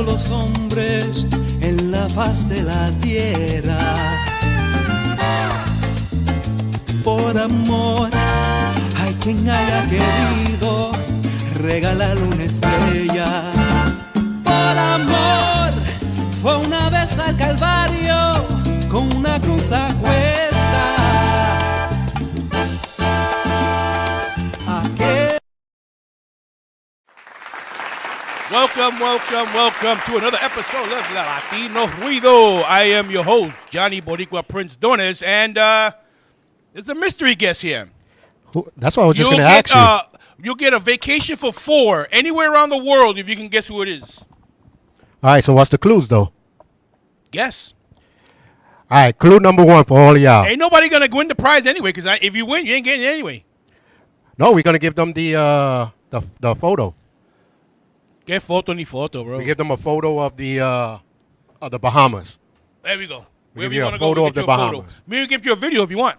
todos los hombres en la faz de la tierra. Por amor, hay quien haya querido regalarle una estrella. Por amor, fue una vez al Calvario con una cruz a cuesta. Welcome to another episode of Latino Rudio. I am your host, Johnny Boricua Prince Dones, and there's a mystery guest here. That's what I was just going to ask you. You'll get a vacation for 4 anywhere around the world if you can guess who it is. All right, so what's the clues, though? Guess. All right, clue number 1 for all of y'all. Ain't nobody going to win the prize anyway, because if you win, you ain't getting it anyway. No, we're going to give them the photo. Que foto ni foto, bro. We give them a photo of the Bahamas. There we go. We give you a photo of the Bahamas. Maybe give you a video if you want.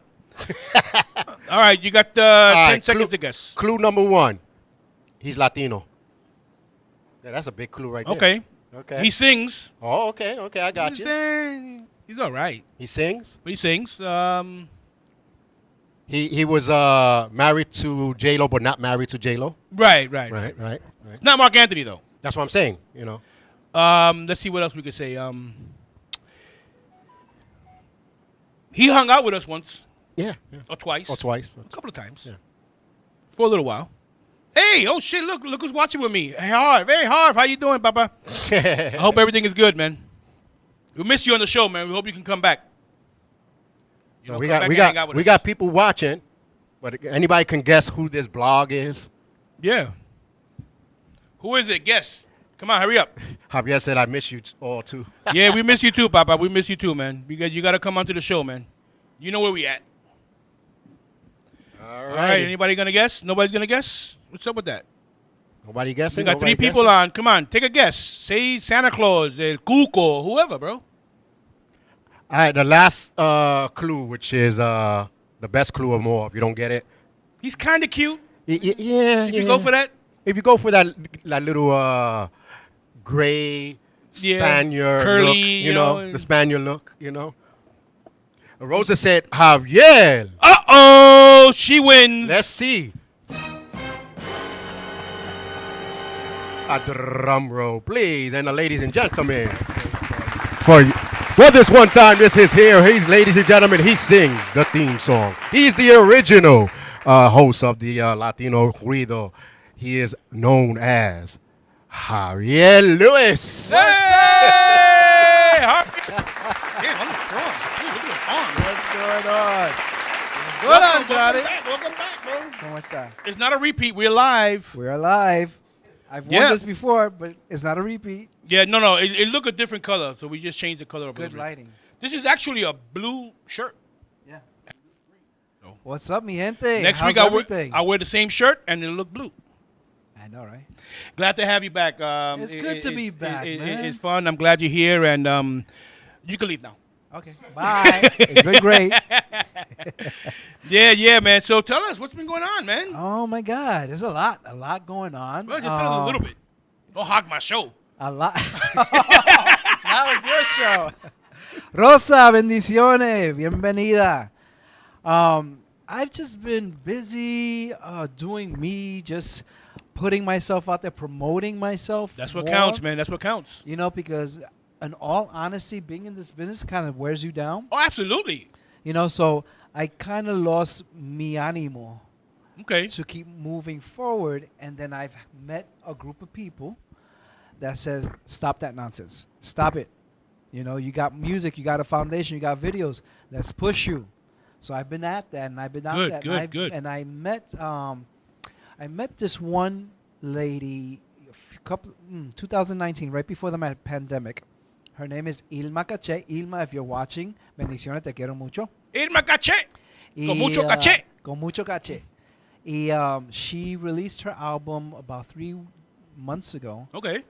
All right, you got 10 seconds to guess. Clue number 1. He's Latino. Yeah, that's a big clue right there. Okay. He sings. Oh, okay, I got you. He's all right. He sings? He sings. He was married to J-Lo, but not married to J-Lo. Right. Not Mark Anthony, though. That's what I'm saying, you know. Let's see what else we could say. He hung out with us once. Yeah. Or twice. A couple of times. Yeah. For a little while. Hey, oh shit, look who's watching with me. Hey, Harv. Hey, Harv, how you doing, Papa? I hope everything is good, man. We miss you on the show, man. We hope you can come back. So we got people watching, but anybody can guess who this blog is. Yeah. Who is it? Guess. Come on, hurry up. Javier said, I miss you all, too. Yeah, we miss you, too, Papa. We miss you, too, man. You got to come onto the show, man. You know where we at. All right. Anybody going to guess? Nobody's going to guess? What's up with that? Nobody guessing? We got 3 people on. Come on, take a guess. Say Santa Claus, El Cuco, whoever, bro. All right, the last clue, which is the best clue of more, if you don't get it. He's kind of cute. Yeah. If you go for that? If you go for that little gray Spaniard curly, look, you know, the Spaniard look, you know. Rosa said, Javier. Uh-oh, she wins. Let's see. A drum roll, please. And the ladies and gentlemen. For this one time, this is here. He's, ladies and gentlemen, he sings the theme song. He's the original host of the Latino Ruido. He is known as Javier Luis. Hey! What's going on? Welcome, Johnny? Welcome back, bro. ¿Cómo está? It's not a repeat. We're live. We're alive. I've worn this before, but it's not a repeat. Yeah, no. It looked a different color, so we just changed the color of it. Good lighting. This is actually a blue shirt. Yeah. What's up, mi gente? Next How's week everything? I wear the same shirt and it'll look blue. I know, right? Glad to have you back. It's good to be back, man. It's fun. I'm glad you're here, and you can leave now. Okay, bye. It's been great. Yeah, man. So tell us, what's been going on, man? Oh, my God. There's a lot going on. Well, just tell us a little bit. Don't hog my show. A lot. Now it's your show. Rosa, bendiciones. Bienvenida. I've just been busy doing me, just putting myself out there, promoting myself. That's what counts, man. That's what counts. You know, because in all honesty, being in this business kind of wears you down. Oh, absolutely. You know, so I kind of lost mi ánimo to keep moving forward. And then I've met a group of people that says, stop that nonsense. Stop it. You know, you got music, you got a foundation, you got videos. Let's push you. So I've been at that, and I've been out that. Good. And I met this one lady, 2019, right before the pandemic. Her name is Ilma Caché. Ilma, if you're watching, bendiciones, te quiero mucho. Ilma Caché. Con mucho caché. Con mucho caché. She released her album about 3 months ago. Okay.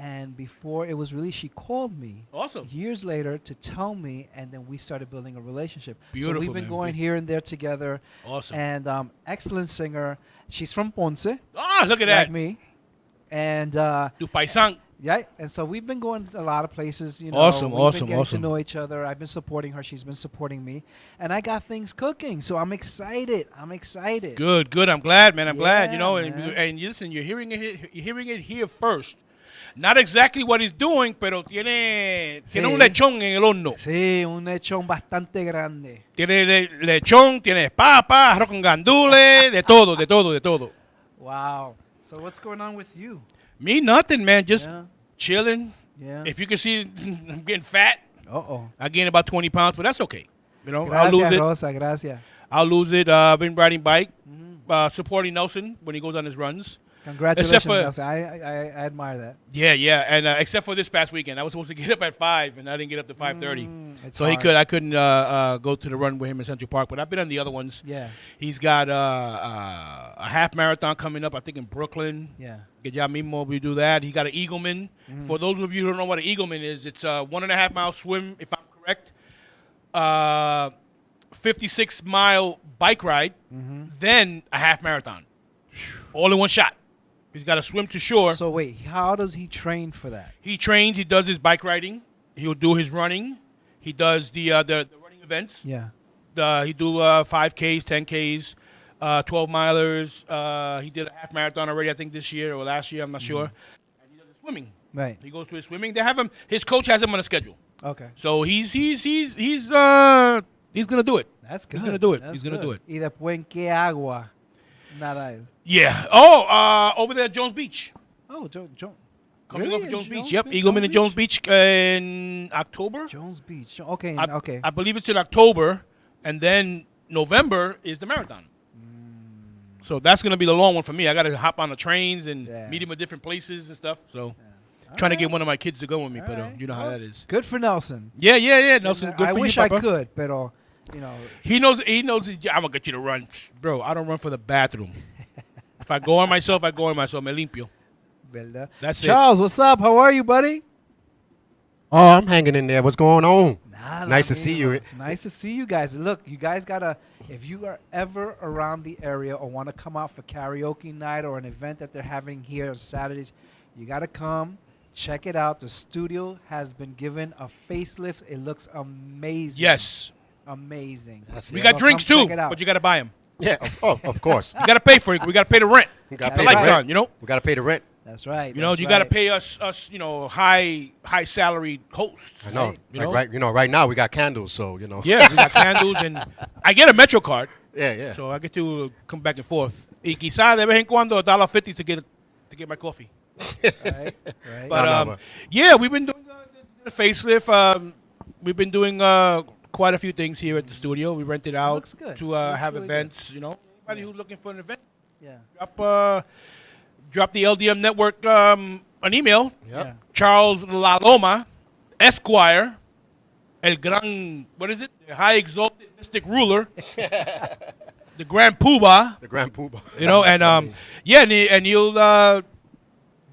And before it was released, she called me years later to tell me, and then we started building a relationship. Beautiful, so we've been going here and there together. Awesome. And excellent singer. She's from Ponce. Ah, look at like that. me. And Tu paisan. Yeah, and so we've been going to a lot of places. You know, Awesome, we've awesome, been getting awesome. to know each other. I've been supporting her. She's been supporting me, and I got things cooking. So I'm excited. I'm excited. Good, good. I'm glad, man. I'm glad. You Yeah, know, man. and listen, you're hearing it here first. Not exactly what he's doing, pero tiene un lechón en el horno. Sí, un lechón bastante grande. Tiene lechón, tiene papa, arroz con gandules, de todo, de todo, de todo. Wow. So what's going on with you? Me, nothing, man. Just Yeah. chilling. Yeah. If you can see, I'm getting fat. Uh-oh. I gained about 20 pounds, but that's okay. You know, I'll lose Gracias, it. Rosa. Gracias. I'll lose it. I've been riding bike, supporting Nelson when he goes on his runs. Congratulations, Except for- Nelson. I admire that. Yeah, yeah, and except for this past weekend, I was supposed to get up at 5, and I didn't get up to 5:30. It's So hard. I couldn't go to the run with him in Central Park. But I've been on the other ones. Yeah. He's got a half marathon coming up, I think in Brooklyn. Yeah. Que ya mismo we do that. He got an Eagleman. For those of you who don't know what an Eagleman is, it's a 1.5 mile swim, if I'm correct. 56-mile bike ride, then a half marathon, all in one shot. He's got to swim to shore. So wait, how does he train for that? He trains. He does his bike riding. He'll do his running. He does the running events. Yeah. He do 5Ks, 10Ks, 12 milers. He did a half marathon already, I think this year or last year. I'm not sure. And he does his swimming. Right. He goes to his swimming. They have him. His coach has him on a schedule. Okay. So he's gonna do it. That's good. He's gonna do it. That's He's gonna good. do it. Y después en qué agua nada él. Yeah. Oh, over there at Jones Beach. Oh, Jones. Coming Really? off of Jones Beach. Jones Yep. Beach? Eagleman in Jones Beach? Beach in October. Jones Beach. Okay. I, okay. I believe it's in October, and then November is the marathon. So that's gonna be the long one for me. I gotta hop on the trains and Yeah. meet him at different places and stuff. So trying to get one of my kids to go with me, but Alright. you know how that is. Good for Nelson. Yeah, yeah, yeah. Nelson, good I for wish you, I Papa. could, pero you know. He knows. I'm gonna get you to run, bro. I don't run for the bathroom. If I go on myself, I go on myself. Me limpio. ¿Verdad? That's it. Charles, what's up? How are you, buddy? Oh, I'm hanging in there. What's going on? Nada, Nice to see you. It's nice to see you guys. Look, you guys gotta. If you are ever around the area or want to come out for karaoke night or an event that they're having here on Saturdays, you gotta come. Check it out. The studio has been given a facelift. It looks amazing. Yes, Amazing. That's we it. got So drinks come too, check it out. but you gotta buy them. Yeah, of course. You gotta pay for it. We gotta pay the rent. We got to The pay lights the rent. on, you know. We got to pay the rent. That's right. You know, that's you gotta right. pay us, high salaried hosts. I know. Right, you Like know? right, right now we got candles, so you know. Yeah, we got candles, and I get a Metro card, Yeah, yeah. so I get to come back and forth. Y quizá de vez en cuando $1.50 to get my coffee. Right, right. But No, but- yeah, we've been doing the facelift. We've been doing quite a few things here at the studio. We rent it out looks good. to Looks have really events. You know, anybody who's looking for an event, Yeah. drop the LDM network an email. Yep. Yeah. Charles La Loma, Esquire, El Gran, what is it? The high exalted mystic ruler, the Grand Poobah. The Grand Poobah. You know, and yeah, and you'll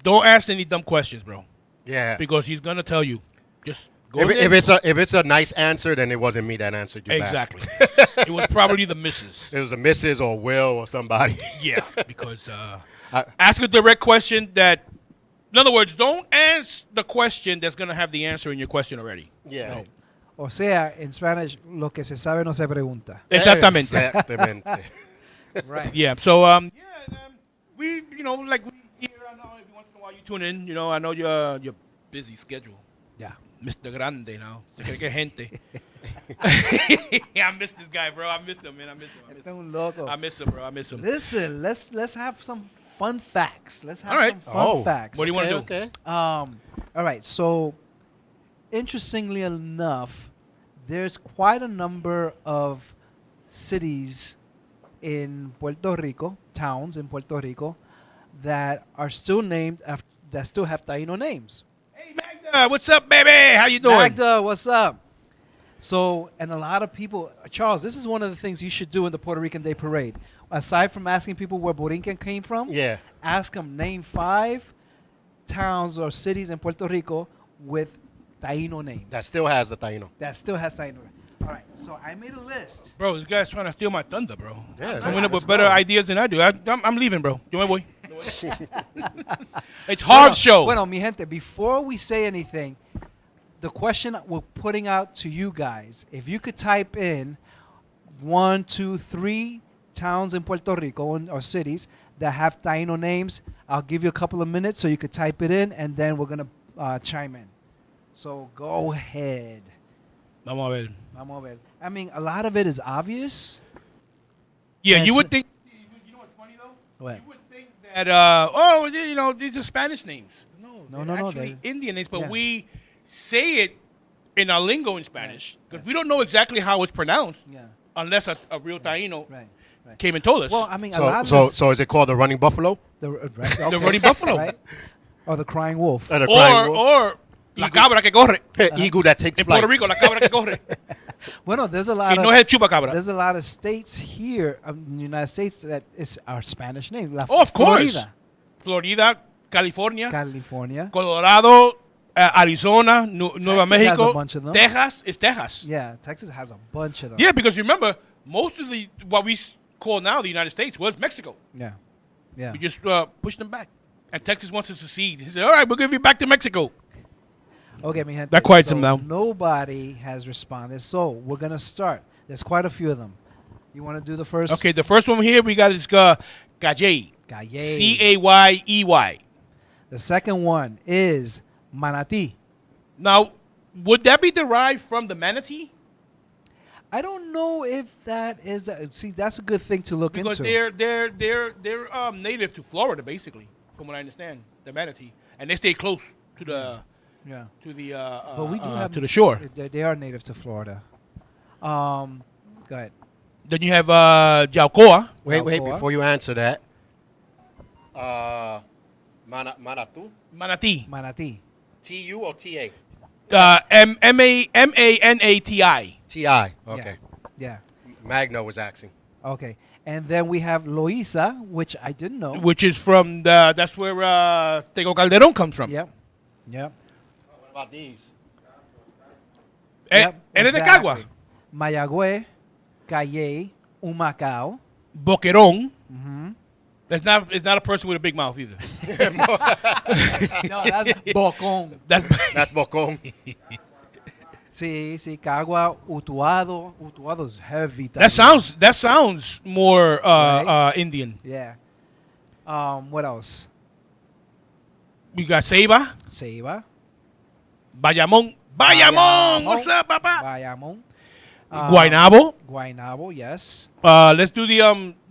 don't ask any dumb questions, bro, Yeah. because he's gonna tell you. Just go If, in if there. it's a nice answer, then it wasn't me that answered you back. Exactly. It was probably the missus. It was a Mrs. or Will or somebody. Yeah, because ask a direct question that, in other words, don't ask the question that's going to have the answer in your question already. Yeah. No. O sea, in Spanish, lo que se sabe no se pregunta. Exactamente. Exactamente. Right. Yeah, so, we, you know, like we here, I know every once in a while you tune in, you know, I know your busy schedule. Yeah. Mr. Grande now. Se cree que gente. I miss this guy, bro. I miss him, man. I miss Este es him. un loco. I miss him, bro. I miss him. Listen, let's have some fun facts. Let's have All right. some fun Oh. facts. What do you want to do? Okay. All right. So, interestingly enough, there's quite a number of cities in Puerto Rico, towns in Puerto Rico, that are still named after, that still have Taino names. Hey, Magda, what's up, baby? How you doing? Magda, what's up? So, and a lot of people, Charles, this is one of the things you should do in the Puerto Rican Day Parade. Aside from asking people where Borinquen came from, Yeah. ask them name 5 towns or cities in Puerto Rico with Taino names. That still has the Taino. That still has Taino. All right, so I made a list. Bro, this guy's trying to steal my thunder, bro. Yeah. Coming up let's with better go. ideas than I do. I'm leaving, bro. Yo me voy. It's Harv's show. Bueno, mi gente, before we say anything, the question we're putting out to you guys, if you could type in 1, 2, 3 towns in Puerto Rico or cities that have Taino names, I'll give you a couple of minutes so you could type it in, and then we're going to chime in. So go ahead. Vamos a ver. Vamos a ver. I mean, a lot of it is obvious. Yeah, you would think. You know what's funny though? What? You would think that these are Spanish names. No, they're no, actually Indian names, but yeah. we say it in our lingo in Spanish because we don't know exactly how it's pronounced unless a real Taino came and told us. Well, I mean, a lot So, of so is it called the running buffalo? the the running buffalo, right? Or the crying wolf. Or the crying wolf? or la cabra que corre. Eagle that takes In flight. Puerto Rico, la cabra que corre. Bueno, there's a Y lot no es el of chupacabra. there's a lot of states here in the United States that is our Spanish name. Oh, of course. Florida, Florida, California, California. Colorado, Arizona, Nueva Texas has Mexico, a bunch of them. Texas is Texas. Yeah, Texas has a bunch of them. Yeah, because remember, most of what we call now the United States was Mexico. Yeah. Yeah. We just pushed them back. And Texas wants to secede. He said, all right, we'll give you back to Mexico. Okay, mi gente. That quiets so him down. Nobody has responded. So we're going to start. There's quite a few of them. You want to do the first? Okay, the first one here we got is Calle. Calle. Cayey. The second one is Manatí. Now, would that be derived from the manatee? I don't know if that is that. See, that's a good thing to look Because into. they're native to Florida, basically, from what I understand, the manatee, and they stay close to the But we do have to the shore. They are native to Florida. Go ahead. Then you have Jaucoa. Wait, Balboa. before you answer that. Manatu? Manatee. Manatí. T-U or T-A? Manati. T-I. Okay. Yeah. Magno was asking. Okay. And then we have Loíza, which I didn't know. Which is from that's where Tego Calderón comes from. Yep. Yep. What about these? Él es de Cagua. Mayagüe, Calle, Humacao. Boquerón. Mm-hmm. It's not a person with a big mouth either. No, that's Bocón. That's Bocón. Sí, Cagua, Utuado. Utuado's heavy. that sounds more Right? Indian. Yeah. What else? We got Ceiba, Ceiba. Bayamón. What's up, papa? Bayamón. Guaynabo. Yes. Let's do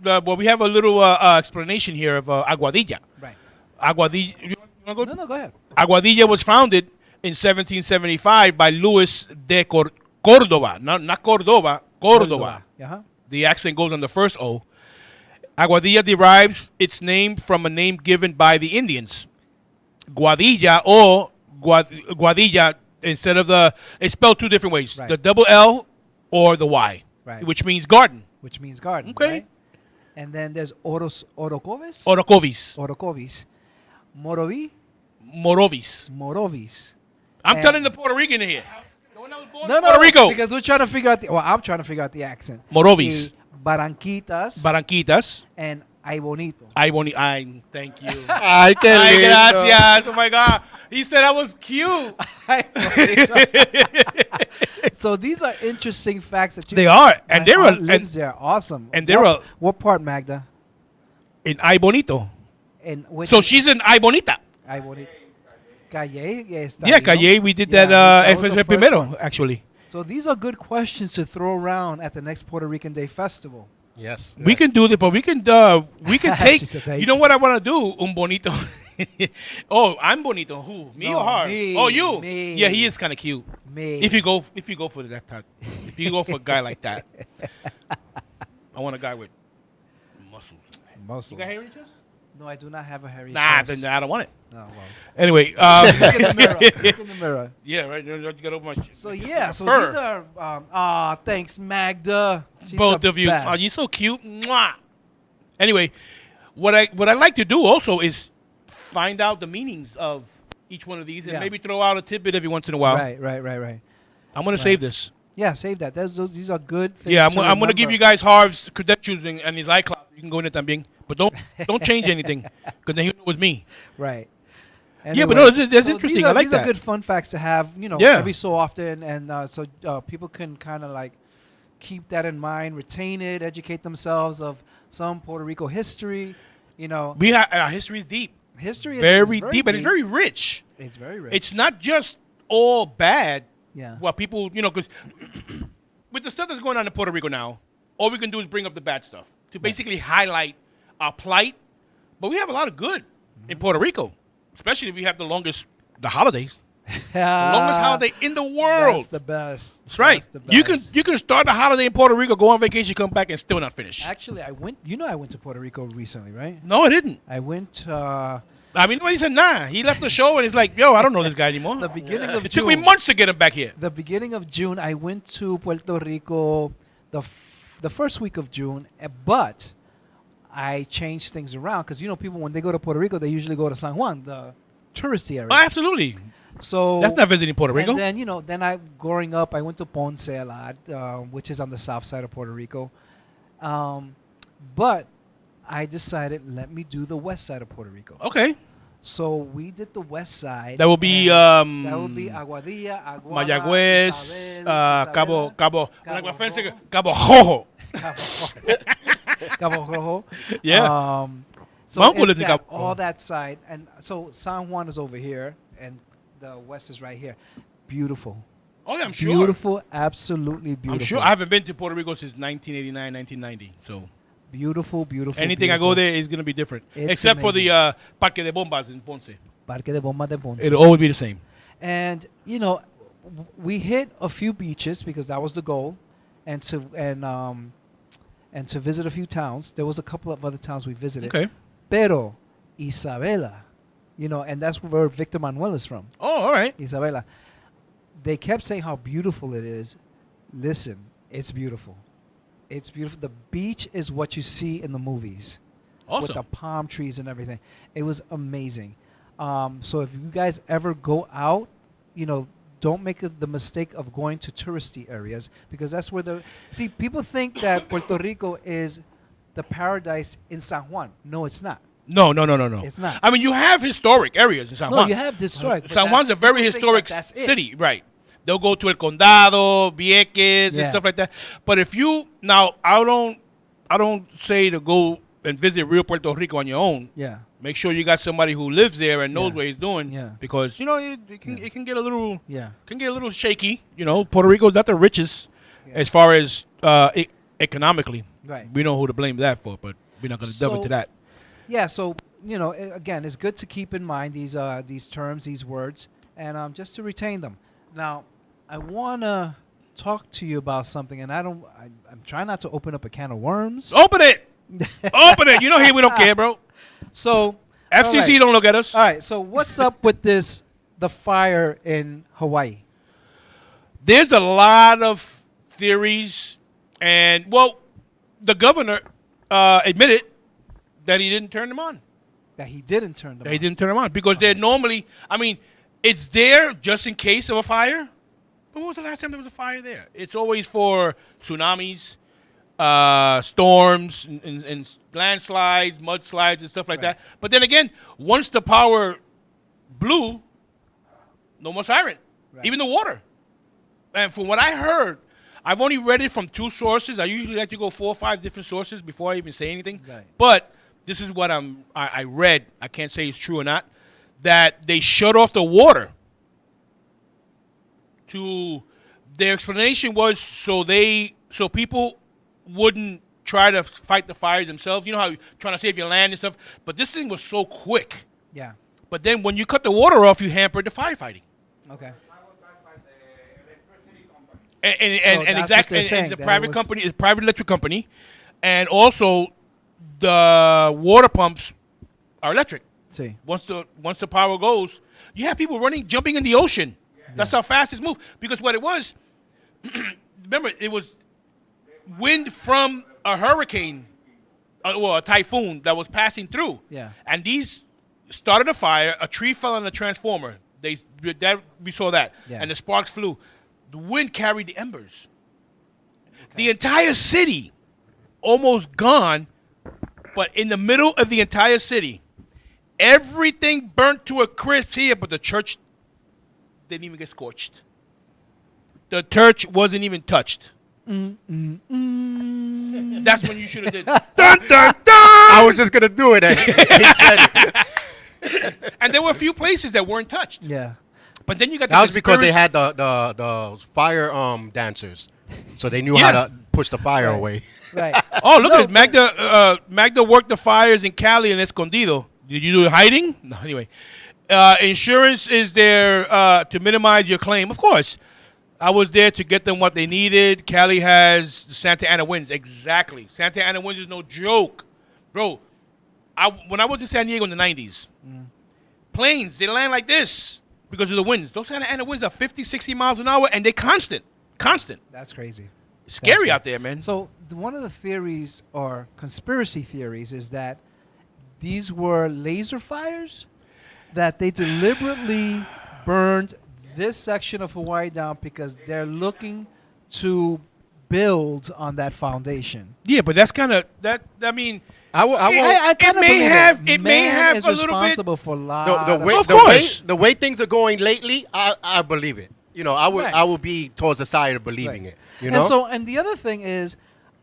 well, we have a little explanation here of Aguadilla. Right. Aguadilla. You want to go? No, go ahead. Aguadilla was founded in 1775 by Luis de Córdoba. Not Córdoba, Córdoba. Uh-huh. The accent goes on the first O. Aguadilla derives its name from a name given by the Indians. Guadilla or Guadilla, instead of it's spelled two different ways. Right. The double L or the Y, Right. which means garden. Which means garden. Okay. Right? And then there's Orocovis. Orocovis. Morovis. I'm And- telling the Puerto Rican here. The one that was born No, in Puerto Rico. because we're trying to figure out I'm trying to figure out the accent. Morovis. Barranquitas. And Ay Bonito. Ay, thank you. Ay, qué Ay, lindo. gracias. Oh my God. He said I was cute. So these are interesting facts that you. They are, and My they're aunt lives there. Awesome. and they're what part, Magda? in Ay Bonito. And which So she's in Ay Bonita. Ay Bonito. Calle. Está Yeah, ahí, ¿no? Calle. We did Yeah, that. was the FS first Primero, one. actually. So these are good questions to throw around at the next Puerto Rican Day Festival. Yes. We can do this, but we can take. She said, "Thank You know what I want to do? Un bonito. Oh, I'm bonito. Who? Me No, or her? me, Oh, you. me. Yeah, he is kind of cute. Me. If you go for that type, if you go for a guy like that, I want a guy with muscles. You Muscles. got hair in your chest? No, I do not have a hairy Nah, chest. then I don't want it. No, well. Anyway, Look in the mirror. Look in the mirror. yeah, right. You got over my. So yeah, so fur. these are thanks Magda. She's Both the of you. best. Oh, you're so cute. Mwah. Anyway, what I like to do also is find out the meanings of each one of these and Yeah. maybe throw out a tidbit every once in a while. Right. I'm gonna save this. Yeah, save that. These are good things. Yeah, I'm to gonna give remember. you guys Harv's credentials and his iCloud. You can go in there también. But don't change anything because then you know it was me. Right. Yeah, but no, that's interesting. I like these that. are good fun facts to have, Yeah. every so often, and so people can kind of like keep that in mind, retain it, educate themselves of some Puerto Rico history. We have our history is deep, History is very deep, and it's very rich. It's very rich. It's not just all bad. Yeah. Well, people, because with the stuff that's going on in Puerto Rico now, all we can do is bring up the bad stuff to basically highlight our plight. But we have a lot of good in Puerto Rico, especially if we have the holidays. The longest holiday in the world. That's the best. That's right. That's the best. You can start a holiday in Puerto Rico, go on vacation, come back, and still not finish. Actually, I went to Puerto Rico recently, right? No, I didn't. I went. Nobody said nah. He left the show and he's like, yo, I don't know this guy anymore. The beginning of It June. took me months to get him back here. The beginning of June, I went to Puerto Rico the first week of June, but I changed things around because people when they go to Puerto Rico, they usually go to San Juan, the touristy area. Oh, absolutely. So that's not visiting Puerto Rico. And then growing up, I went to Ponce a lot, which is on the south side of Puerto Rico. But I decided let me do the west side of Puerto Rico. Okay. So we did the west side. That would be Aguadilla, Aguada, Mayagüez, Isabel, Cabo Cabo Rojo. Cabo Rojo. Yeah. So My uncle it's lives in that, Cabo. all that side, and so San Juan is over here, and the west is right here. Beautiful. Oh, yeah, I'm sure. Beautiful, absolutely beautiful. I'm sure. I haven't been to Puerto Rico since 1989, 1990. So beautiful. anything I go there is going to be different. It's Except amazing. for the Parque de Bombas in Ponce. Parque de Bombas de Ponce. It'll always be the same. And we hit a few beaches because that was the goal, and to visit a few towns. There was a couple of other towns we visited. Okay. Pero Isabela, and that's where Victor Manuel is from. Oh, all right. Isabela. They kept saying how beautiful it is. Listen, it's beautiful. It's beautiful. The beach is what you see in the movies. Awesome. With the palm trees and everything. It was amazing. So if you guys ever go out, don't make the mistake of going to touristy areas because that's where people think that Puerto Rico is the paradise in San Juan. No, it's not. No. It's not. I mean, you have historic areas in San Juan. No, you have historic. San Juan's a very historic city, right? They'll go to El Condado, Vieques, and stuff like that. But if you I don't say to go and visit real Puerto Rico on your own. Yeah. Make sure you got somebody who lives there and knows what he's doing. Yeah. Because it can get a little shaky. Puerto Rico's not the richest as far as economically. Right. We know who to blame that for, but we're not going to delve into that. Yeah. So again, it's good to keep in mind these terms, these words, and just to retain them. Now, I want to talk to you about something, and I'm trying not to open up a can of worms. Open it. Open it. Here we don't care, bro. So FCC don't look at us. All right. So what's up with the fire in Hawaii? There's a lot of theories, and the governor admitted that he didn't turn them on. That he didn't turn them on. He didn't turn them on because they're normally. I mean, it's there just in case of a fire. But when was the last time there was a fire there? It's always for tsunamis, storms, and landslides, mudslides, and stuff like that. But then again, once the power blew, no more siren. Right. Even the water. And from what I heard, I've only read it from 2 sources. I usually like to go 4 or 5 different sources before I even say anything. Right. But this is what I read. I can't say it's true or not. That they shut off the water. Their explanation was so people wouldn't try to fight the fire themselves. You know how you're trying to save your land and stuff. But this thing was so quick. Yeah. But then when you cut the water off, you hampered the firefighting. Okay. And exactly, and the private company is a private electric company, and also the water pumps are electric. See. Once the power goes, you have people jumping in the ocean. That's how fast it's moved. Because what it was, remember, it was wind from a hurricane, a typhoon that was passing through. Yeah. And these started a fire. A tree fell on the transformer. We saw that. Yeah. And the sparks flew. The wind carried the embers. Okay. The entire city, almost gone But in the middle of the entire city, everything burnt to a crisp here, but the church didn't even get scorched. The church wasn't even touched. That's when you should have did. Dun, dun, dun! I was just gonna do it. He said it. And there were a few places that weren't touched. Yeah. But then you got That was because they had the fire dancers, so they knew how to push the fire away. Right. Oh, look at Magda. Magda worked the fires in Cali and Escondido. Did you do hiding? No. Anyway, insurance is there to minimize your claim. Of course, I was there to get them what they needed. Cali has the Santa Ana winds. Exactly. Santa Ana winds is no joke, bro. When I was in San Diego in the 90s, planes, they land like this because of the winds. Those Santa Ana winds are 50, 60 miles an hour, and they're constant. That's crazy. It's scary out there, man. So one of the theories or conspiracy theories is that these were laser fires, that they deliberately burned this section of Hawaii down because they're looking to build on that foundation. Yeah, but that's kind of that. I mean, I it may have a little responsible bit. for a lot. The way things are going lately, I believe it. You know, I would be towards the side of believing it. You know. And the other thing is,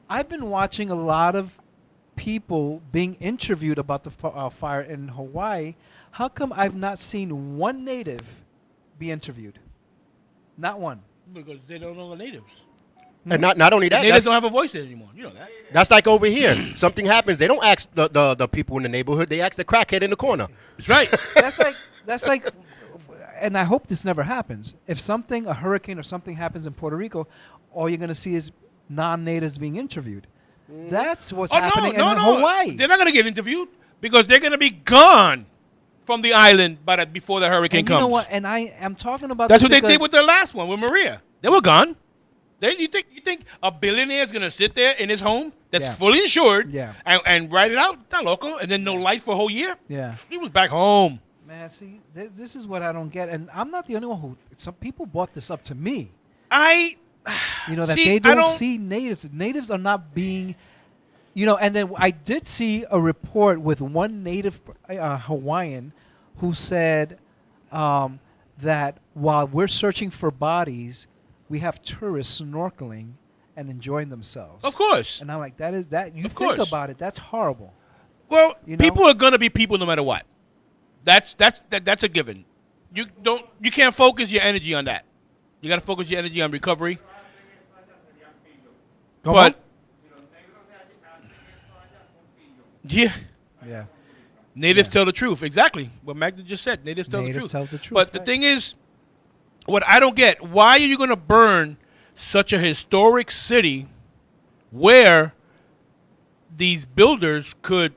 I've been watching a lot of people being interviewed about the fire in Hawaii. How come I've not seen one native be interviewed? Not one. Because they don't know the natives. And not only that, the natives don't have a voice there anymore. You know that. That's like over here. Something happens, they don't ask the people in the neighborhood. They ask the crackhead in the corner. That's right. That's like, and I hope this never happens. If a hurricane or something happens in Puerto Rico, all you're going to see is non-natives being interviewed. That's what's happening in Hawaii. They're not going to get interviewed because they're going to be gone from the island before the hurricane comes. You know what? And I am talking about that's what they did with the last one with Maria. They were gone. You think a billionaire is going to sit there in his home that's fully insured and write it out, not local, and then no light for a whole year? Yeah. He was back home. Man, see, this is what I don't get. And I'm not the only one who, some people brought this up to me. That they don't see natives. Natives are not being, and then I did see a report with one native Hawaiian who said that while we're searching for bodies, we have tourists snorkeling and enjoying themselves. Of course. And I'm like, you think about it, that's horrible. Well, people are going to be people no matter what. That's a given. You can't focus your energy on that. You got to focus your energy on recovery. But yeah. Natives tell the truth. Exactly what Magda just said. Natives tell the truth. But the thing is, what I don't get, why are you going to burn such a historic city where these builders could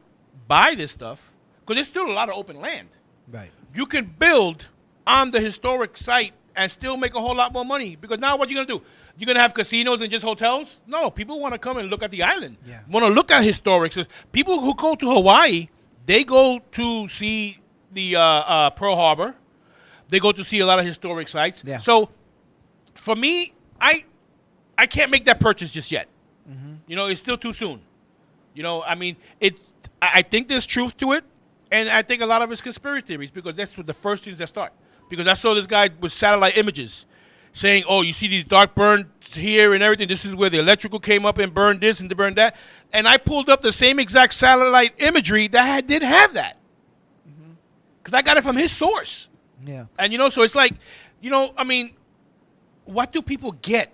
buy this stuff? Because there's still a lot of open land. Right. You can build on the historic site and still make a whole lot more money. Because now what are you going to do? You're going to have casinos and just hotels? No, people want to come and look at the island. Yeah. Want to look at historics. People who go to Hawaii, they go to see the Pearl Harbor. They go to see a lot of historic sites. Yeah. So, for me, I can't make that purchase just yet. Mm-hmm. It's still too soon. I think there's truth to it, and I think a lot of it's conspiracy theories because that's what the first things that start. Because I saw this guy with satellite images saying, oh, you see these dark burns here and everything. This is where the electrical came up and burned this and burned that. And I pulled up the same exact satellite imagery that didn't have that. Because I got it from his source. Yeah. And, so it's like, what do people get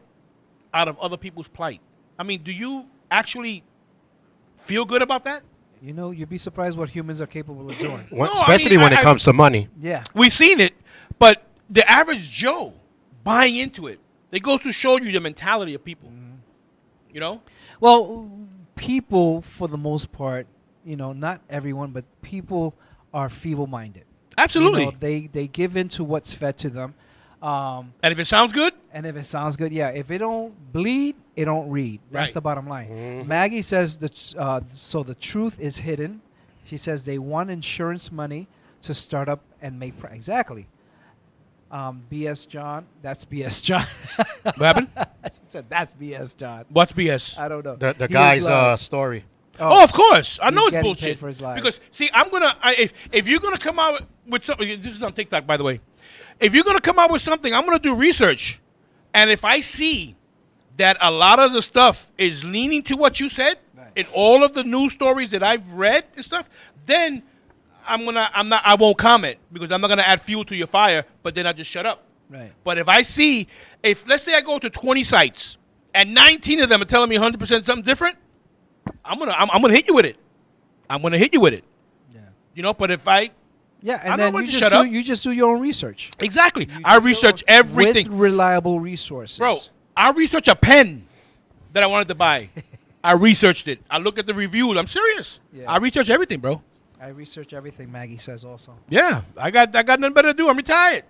out of other people's plight? Do you actually feel good about that? You'd be surprised what humans are capable of doing. Especially when it comes to money. Yeah. We've seen it, but the average Joe buying into it, they go to show you the mentality of people. Well, people, for the most part, not everyone, but people are feeble-minded. Absolutely. They give in to what's fed to them. And if it sounds good? Yeah. If it don't bleed, it don't read. That's the bottom line. Mm-hmm. Maggie says so the truth is hidden. She says they want insurance money to start up and make exactly. BS John, that's BS John. What happened? She said that's BS John. What's BS? I don't know. The guy's story. Oh, of course. I know He's it's getting bullshit. paid for his lies. Because see, if you're gonna come out with something, this is on TikTok, by the way. If you're gonna come out with something, I'm gonna do research, and if I see that a lot of the stuff is leaning to what you said in all of the news stories that I've read and stuff, then I won't comment because I'm not gonna add fuel to your fire. But then I just shut up. Right. But if I see, let's say I go to 20 sites and 19 of them are telling me 100% something different, I'm gonna hit you with it. I'm gonna hit you with it. Yeah. You know. But if and I'm then you just do your own research. Exactly. I research everything with reliable resources. Bro, I researched a pen that I wanted to buy. I researched it. I look at the reviews. I'm serious. Yeah. I research everything, bro. I research everything, Maggie says also. Yeah. I got nothing better to do. I'm retired.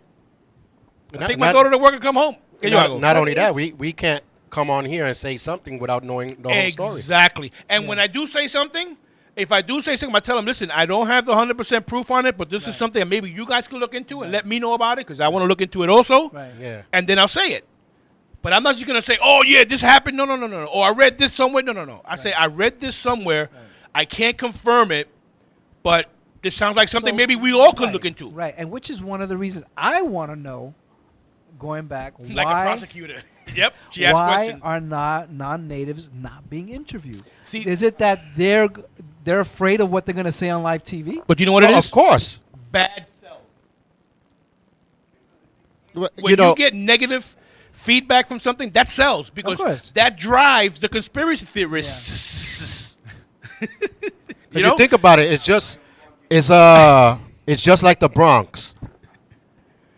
I take my daughter to work and come home. Not only that, we can't come on here and say something without knowing the whole story. Exactly. And when I do say something, if I do say something, I tell them, listen, I don't have the 100% proof on it, but this is something that maybe you guys could look into and let me know about it because I want to look into it also. Right. Yeah. And then I'll say it. But I'm not just going to say, oh, yeah, this happened. No. Or I read this somewhere. No. I say, I read this somewhere. Right. I can't confirm it, but this sounds like something maybe we all could look into. Right. And which is one of the reasons I want to know, going back, like a prosecutor. Yep. She asked questions. Why are non-natives not being interviewed? See, is it that they're afraid of what they're going to say on live TV? But you know what it is? Of course. Bad self. When you get negative feedback from something, that sells because that drives the conspiracy theorists. Yeah. You think about it, it's just like the Bronx.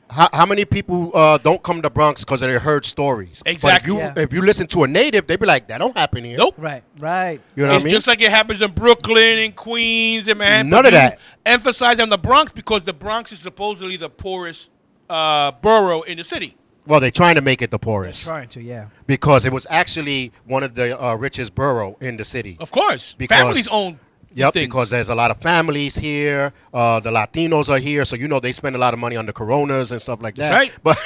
How many people don't come to the Bronx because they heard stories? Exactly. But if you listen to a native, they be like, that don't happen here. Nope. Right. You know what I mean? It's just like it happens in Brooklyn and Queens and Manhattan. None of that. Emphasize on the Bronx because the Bronx is supposedly the poorest borough in the city. Well, they're trying to make it the poorest. They're trying to, yeah. Because it was actually one of the richest borough in the city. Of course. Families own Yep, things. because there's a lot of families here. The Latinos are here, so they spend a lot of money on the Coronas and stuff like that. That's right. But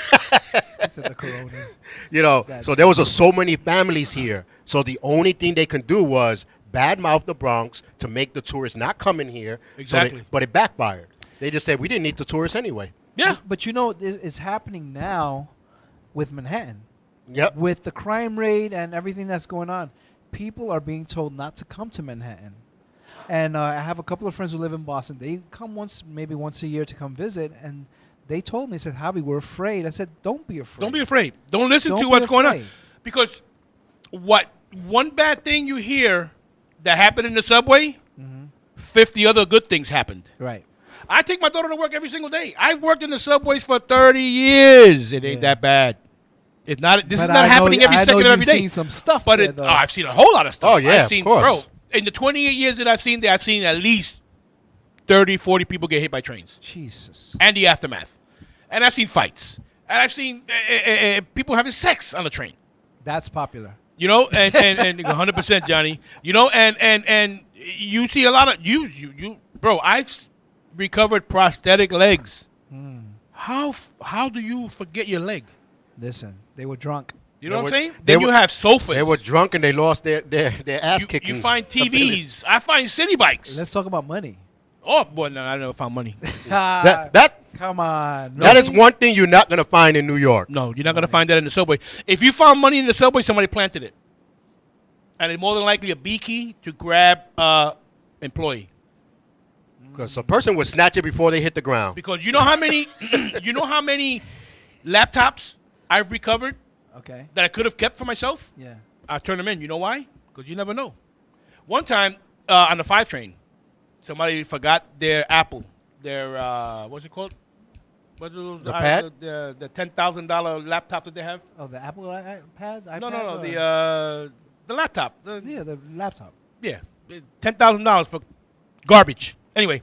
the Coronas. So there was so many families here. So the only thing they can do was badmouth the Bronx to make the tourists not come in here. Exactly. But it backfired. They just said we didn't need the tourists anyway. Yeah. But it's happening now with Manhattan. Yep. With the crime rate and everything that's going on, people are being told not to come to Manhattan. And I have a couple of friends who live in Boston. They come maybe once a year to come visit, and they told me, they said, Javi, we're afraid. I said, don't be afraid. Don't be afraid. Don't listen to what's going on. Because one bad thing you hear that happened in the subway, 50 other good things happened. Right. I take my daughter to work every single day. I've worked in the subways for 30 years. It ain't that bad. It's not. This is not happening every second of every day. I've seen some stuff, but I've seen a whole lot of stuff. Oh yeah, of course. Bro, in the 28 years that I've seen there, I've seen at least 30, 40 people get hit by trains. Jesus. And the aftermath. And I've seen fights. And I've seen people having sex on the train. That's popular. And 100%, Johnny. And you see a lot of you bro. I've recovered prosthetic legs. How do you forget your leg? Listen, they were drunk. You know what I'm saying? Then you have sofas. They were drunk and they lost their ass kicking. You find TVs. I find city bikes. Let's talk about money. Oh boy, no, I never found money. Come on. That is one thing you're not gonna find in New York. No, you're not gonna find that in the subway. If you found money in the subway, somebody planted it, and it's more than likely a B key to grab employee. Because a person would snatch it before they hit the ground. Because you know how many laptops I've recovered. Okay. That I could have kept for myself. Yeah. I turned them in. You know why? Because you never know. One time on the 5 train, somebody forgot their Apple, their what's it called? What's those? The pad? The $10,000 laptop that they have. Oh, the Apple pads. No. The laptop. The laptop. Yeah, $10,000 for garbage. Anyway,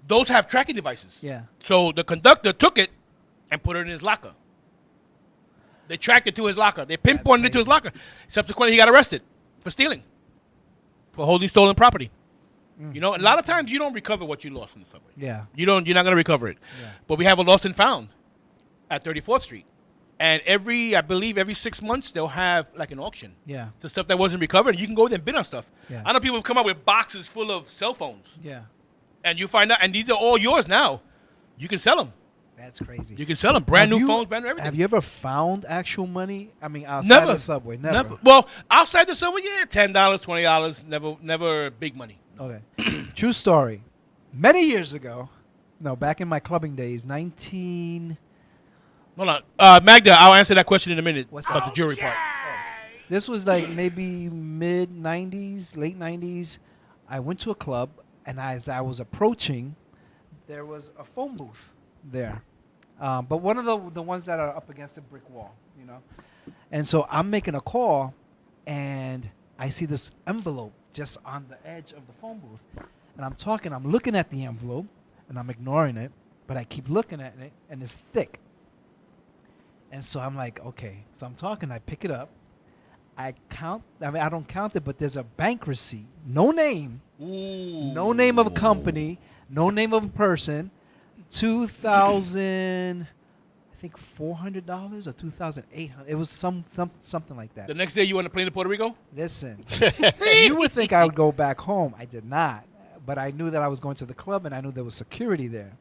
those have tracking devices. Yeah. So the conductor took it and put it in his locker. They tracked it to his locker. They pinpointed it to his locker. Subsequently, he got arrested for stealing, for holding stolen property. A lot of times you don't recover what you lost in the subway. Yeah. You're not going to recover it. Yeah. But we have a lost and found at 34th Street. And I believe every 6 months they'll have like an auction. Yeah. The stuff that wasn't recovered, you can go there and bid on stuff. Yeah. I know people have come out with boxes full of cell phones. Yeah. And you find out, and these are all yours now. You can sell them. That's crazy. You can sell them. Brand new phones, brand new everything. Have you ever found actual money? I mean, outside Never. the subway? Never. Well, outside the subway, yeah, $10, $20. Never big money. Okay. True story. Many years ago, back in my clubbing days, Hold on. Magda, I'll answer that question in a minute What's about that? the jury part. This was like maybe mid-90s, late 90s. I went to a club, and as I was approaching, there was a phone booth there. But one of the ones that are up against a brick wall, And so I'm making a call, and I see this envelope just on the edge of the phone booth. And I'm looking at the envelope, and I'm ignoring it, but I keep looking at it, and it's thick. And so I'm like, okay. So I'm talking, I pick it up. I don't count it, but there's a bank receipt. No name. Ooh. No name of a company. No name of a person. 2,000, I think $400 or 2,800. It was something like that. The next day you on the plane to Puerto Rico? Listen, you would think I would go back home. I did not. But I knew that I was going to the club, and I knew there was security there.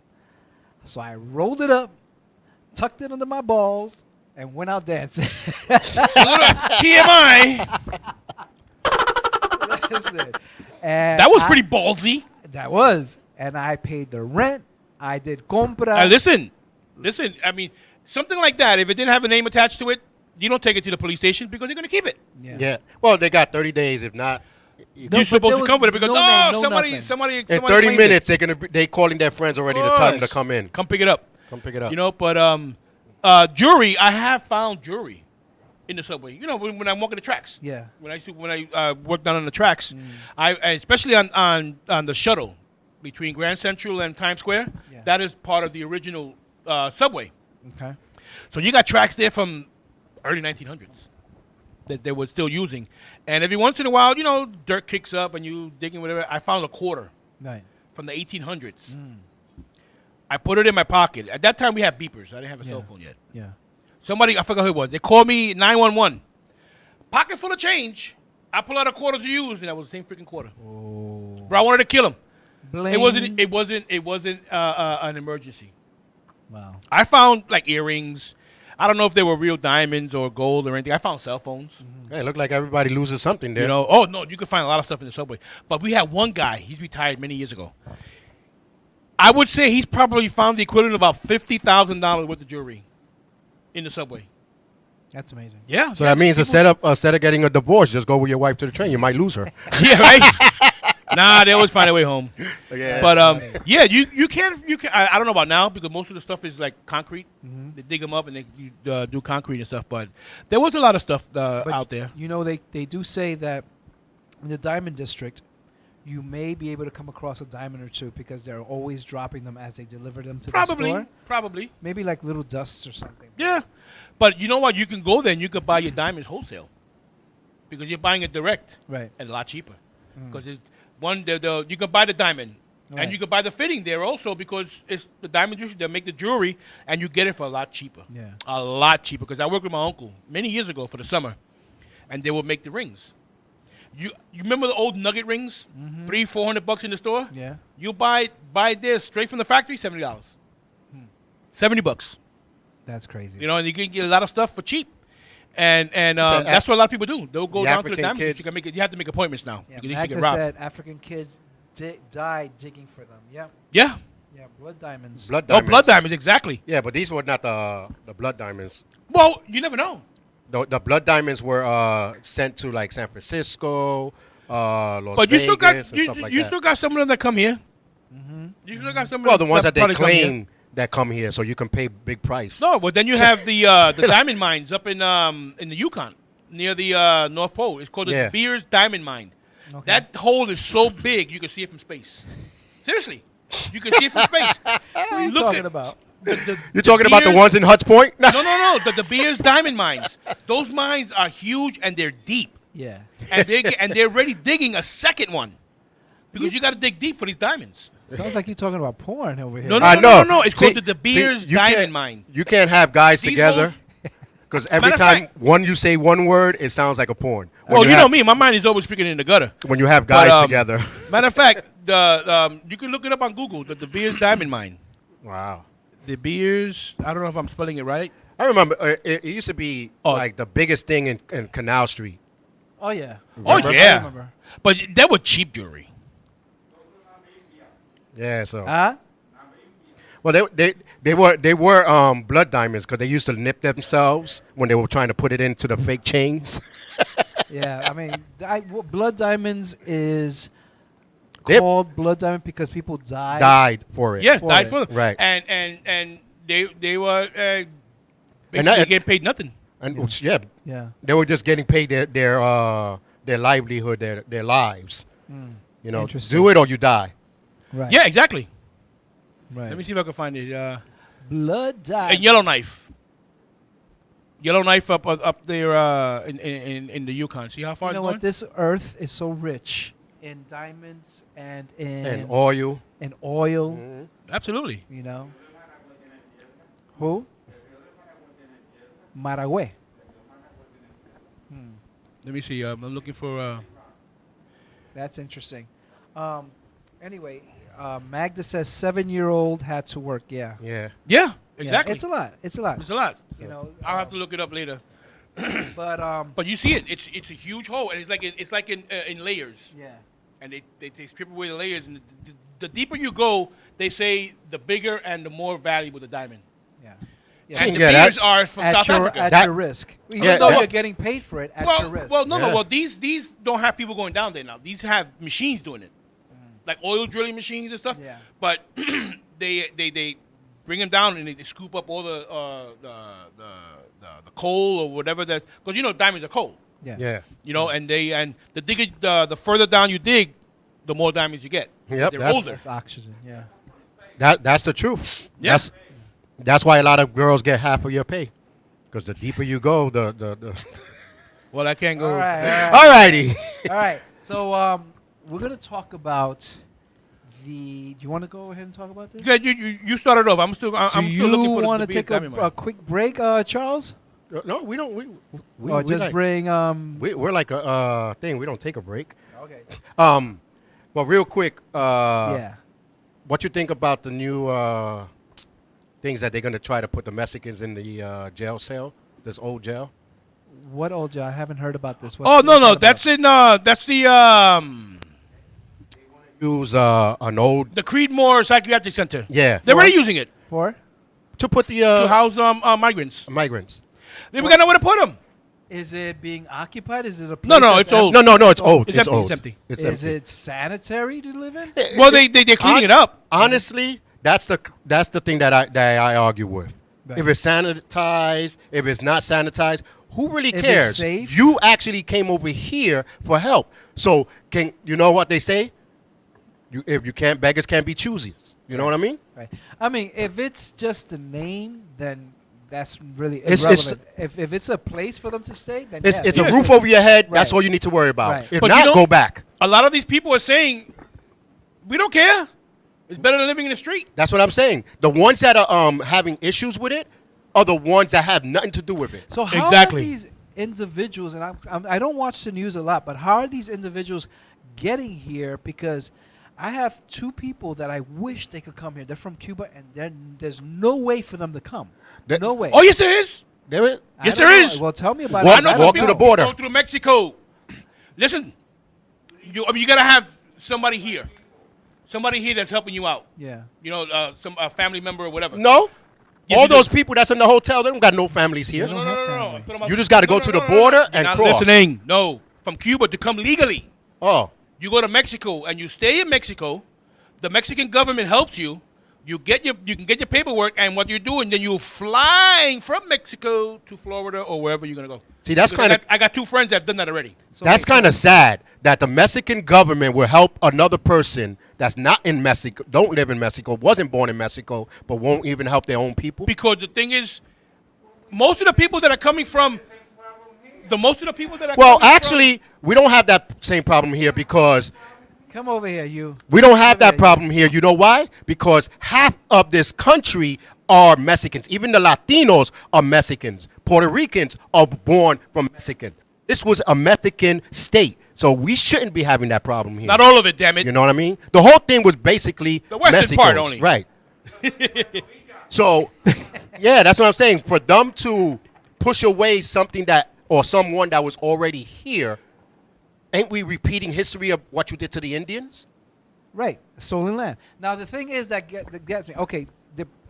So I rolled it up, tucked it under my balls, and went out dancing. TMI. Listen, and That was pretty ballsy. That was. And I paid the rent. I did compra. Listen. I mean, something like that, if it didn't have a name attached to it, you don't take it to the police station because they're going to keep it. Yeah. Well, they got 30 days. If not, You're supposed to come with it because, nothing. somebody in 30 minutes, they calling their friends already to tell them to come in. Come pick it up. But Jewelry, I have found jewelry in the subway. When I'm walking the tracks. Yeah. When I worked down on the tracks, I especially on the shuttle between Grand Central and Times Square. Yeah. That is part of the original subway. Okay. So you got tracks there from early 1900s that they were still using, and every once in a while, dirt kicks up and you digging whatever. I found a quarter Right. from the 1800s. I put it in my pocket. At that time, we had beepers. I didn't have a cell phone yet. Yeah. Somebody, I forgot who it was. They called me 911. Pocket full of change. I pull out a quarter to use, and that was the same freaking quarter. Oh. Bro, I wanted to kill him. Bling. It wasn't an emergency. Wow. I found like earrings. I don't know if they were real diamonds or gold or anything. I found cell phones. Hey, it looked like everybody loses something there. Oh no, you could find a lot of stuff in the subway. But we had one guy. He's retired many years ago. I would say he's probably found the equivalent of about $50,000 worth of jewelry in the subway. That's amazing. Yeah. So that means instead of getting a divorce, just go with your wife to the train. You might lose her. Yeah, right. Nah, they always find a way home. Yeah. But yeah, you can. I don't know about now because most of the stuff is like concrete. They dig them up and they do concrete and stuff. But there was a lot of stuff out there. They do say that in the Diamond District, you may be able to come across a diamond or two because they're always dropping them as they deliver them to the store. Probably. Maybe like little dusts or something. Yeah. But you know what? You can go there and you can buy your diamonds wholesale because you're buying it direct. Right. And a lot cheaper. Because you can buy the diamond. Right. And you can buy the fitting there also because it's the diamond industry. They make the jewelry and you get it for a lot cheaper. Yeah. A lot cheaper because I worked with my uncle many years ago for the summer, and they would make the rings. You remember the old nugget rings, $300-400 in the store? Yeah. You buy this straight from the factory, $70. $70. That's crazy. And you can get a lot of stuff for cheap. And that's what a lot of people do. They'll go down to the diamond. You have to make appointments now. Yeah, Because you get Magda robbed. said African kids die digging for them. Yeah. Yeah. Yeah, blood diamonds. Blood diamonds. Blood diamonds, exactly. Yeah, but these were not the blood diamonds. Well, you never know. The blood diamonds were sent to like San Francisco, Las But you Vegas, still got and stuff like you that. still got some of them that come here. You still got some. Well, of the them ones that they probably come here. claim that come here, so you can pay big price. No, but then you have the diamond mines up in the Yukon near the North Pole. It's called the Yeah. Beers Diamond Mine. Okay. That hole is so big you can see it from space. Seriously, you can see it from space. What are you talking about? You're talking about the Beers- ones in Huts Point? No. The De Beers Diamond Mines. Those mines are huge and they're deep, Yeah. and they're already digging a second one because you got to dig deep for these diamonds. Sounds like you're talking about porn over here. No. I know. It's called the De Beers you Diamond can't- Mine. You can't have guys These together. holes- Because every Matter of time you say one word, it sounds like a porn. Well, you know me. My mind is always freaking in the gutter. When you have guys But, together. Matter of fact, you can look it up on Google. The De Beers Diamond Mine. Wow. De Beers. I don't know if I'm spelling it right. I remember it used to be like the biggest thing in Canal Street. Oh yeah. Oh I yeah. remember. But that was cheap jewelry. Yeah, so. Uh-huh. Well, they were blood diamonds because they used to nip themselves when they were trying to put it into the fake chains. Yeah, I mean, blood diamonds is called blood diamond because people died for it. Yes, For died it. for them. Right. And they were basically that- getting paid nothing. And Yeah. they were just getting paid their livelihood, their lives. You know, Interesting. do it or you die. Right. Yeah, exactly. Right. Let me see if I can find it. Blood diamond. And Yellowknife. Yellowknife up there in the Yukon. See how far You know it's what? going? This earth is so rich in diamonds and And oil. and oil. Mm-hmm. Absolutely. You know. Who? Maragüe. Let me see. I'm looking for. That's interesting. Anyway, Magda says 7-year-old had to work. Yeah. Yeah. Yeah, Yeah, exactly. It's a lot. It's a lot. It's a lot. You know. I'll have to look it up later. But But you see it. It's a huge hole, and it's like in layers. yeah. And they strip away the layers, and the deeper you go, they say the bigger and the more valuable the diamond. Yeah. And the Yeah, that- beers are from South Africa. At That- your risk. Even Yeah, though that- you're getting paid for it at your risk. Well, no. Yeah. Well, these don't have people going down there now. These have machines doing it, like oil drilling machines and stuff. Yeah. But they bring them down and they scoop up all the coal or whatever that, because diamonds are coal. Yeah. And the digger the further down you dig, the more diamonds you get. Yep, They're that's- older. That's oxygen. Yeah. That's the truth. Yeah. That's why a lot of girls get half of your pay. Because the deeper you go, the Well, I can't go. All right. Alrighty. All right. So we're gonna talk about the. Do you want to go ahead and talk about this? Good, you started off. I'm still Do looking you for want to the take diamond mine. a quick break, Charles? No, we don't. We Or just like, bring. we're like a thing. We don't take a break. Okay. But real quick, Yeah. what you think about the new things that they're going to try to put the Mexicans in the jail cell, this old jail? What old Joe? I haven't heard about this. Oh no, that's that's the Use an old, Creedmoor Psychiatric Center. yeah, They're already using it for. to put the to house migrants. migrants. We got nowhere to put them. Is it being occupied? Is it a place No, that's it's old. No, it's old. It's It's empty, old. it's empty. It's Is empty. it sanitary to live in? Well, they're cleaning it up. Honestly, that's the thing that I argue with. Right. If it's sanitized, if it's not sanitized, who really If it's cares? safe? You actually came over here for help. So you know what they say? If you can't, beggars can't be choosy. You know what I mean? Right. I mean, if it's just a name, then that's really It's- irrelevant. If it's a place for them to stay, then It's yeah, it's a roof over your head. That's Right. all you need to worry about. Right. If But not, go back. A lot of these people are saying, we don't care. It's better than living in the street. That's what I'm saying. The ones that are having issues with it are the ones that have nothing to do with it. So how Exactly. are these individuals? And I don't watch the news a lot, but how are these individuals getting here? Because I have two people that I wish they could come here. They're from Cuba, and there's no way for them to come. That- No way. Oh, yes, there is. There it. I yes, don't there know. is. Well, tell me about Walk- it. 'cause I walk don't to the know. border. Go through Mexico. Listen, you got to have somebody here. Somebody here that's helping you out. Yeah. Some family member or whatever. No. Yes, All you do. those people that's in the hotel, they don't got no families here. They No, don't no, have no, no, no. family. I'm talking about- You just gotta go to the border You're and not cross. listening. No, from Cuba to come legally. Oh, You go to Mexico and you stay in Mexico. The Mexican government helps you. You can get your paperwork, and what you're doing, then you're flying from Mexico to Florida or wherever you're gonna go. See, that's Because kinda- I got two friends that have done that already. So that's wait, kind of sad that the Mexican government will help another person that's not in Mexico, don't live in Mexico, wasn't born in Mexico, but won't even help their own people. Because the thing is, most of the people that are coming from, Well, actually, we don't have that same problem here because Come over here, you. we don't have Come that here, problem here. You know why? Because half of this country are Mexicans. Even the Latinos are Mexicans. Puerto Ricans are born from Mexican. This was a Mexican state. So we shouldn't be having that problem here. Not all of it, damn it. You know what I mean? The whole thing was basically the western Mexico's, part only. Right. So, yeah, that's what I'm saying. For them to push away something that, or someone that was already here, ain't we repeating history of what you did to the Indians? Right, stolen land. Now the thing is that gets me. Okay,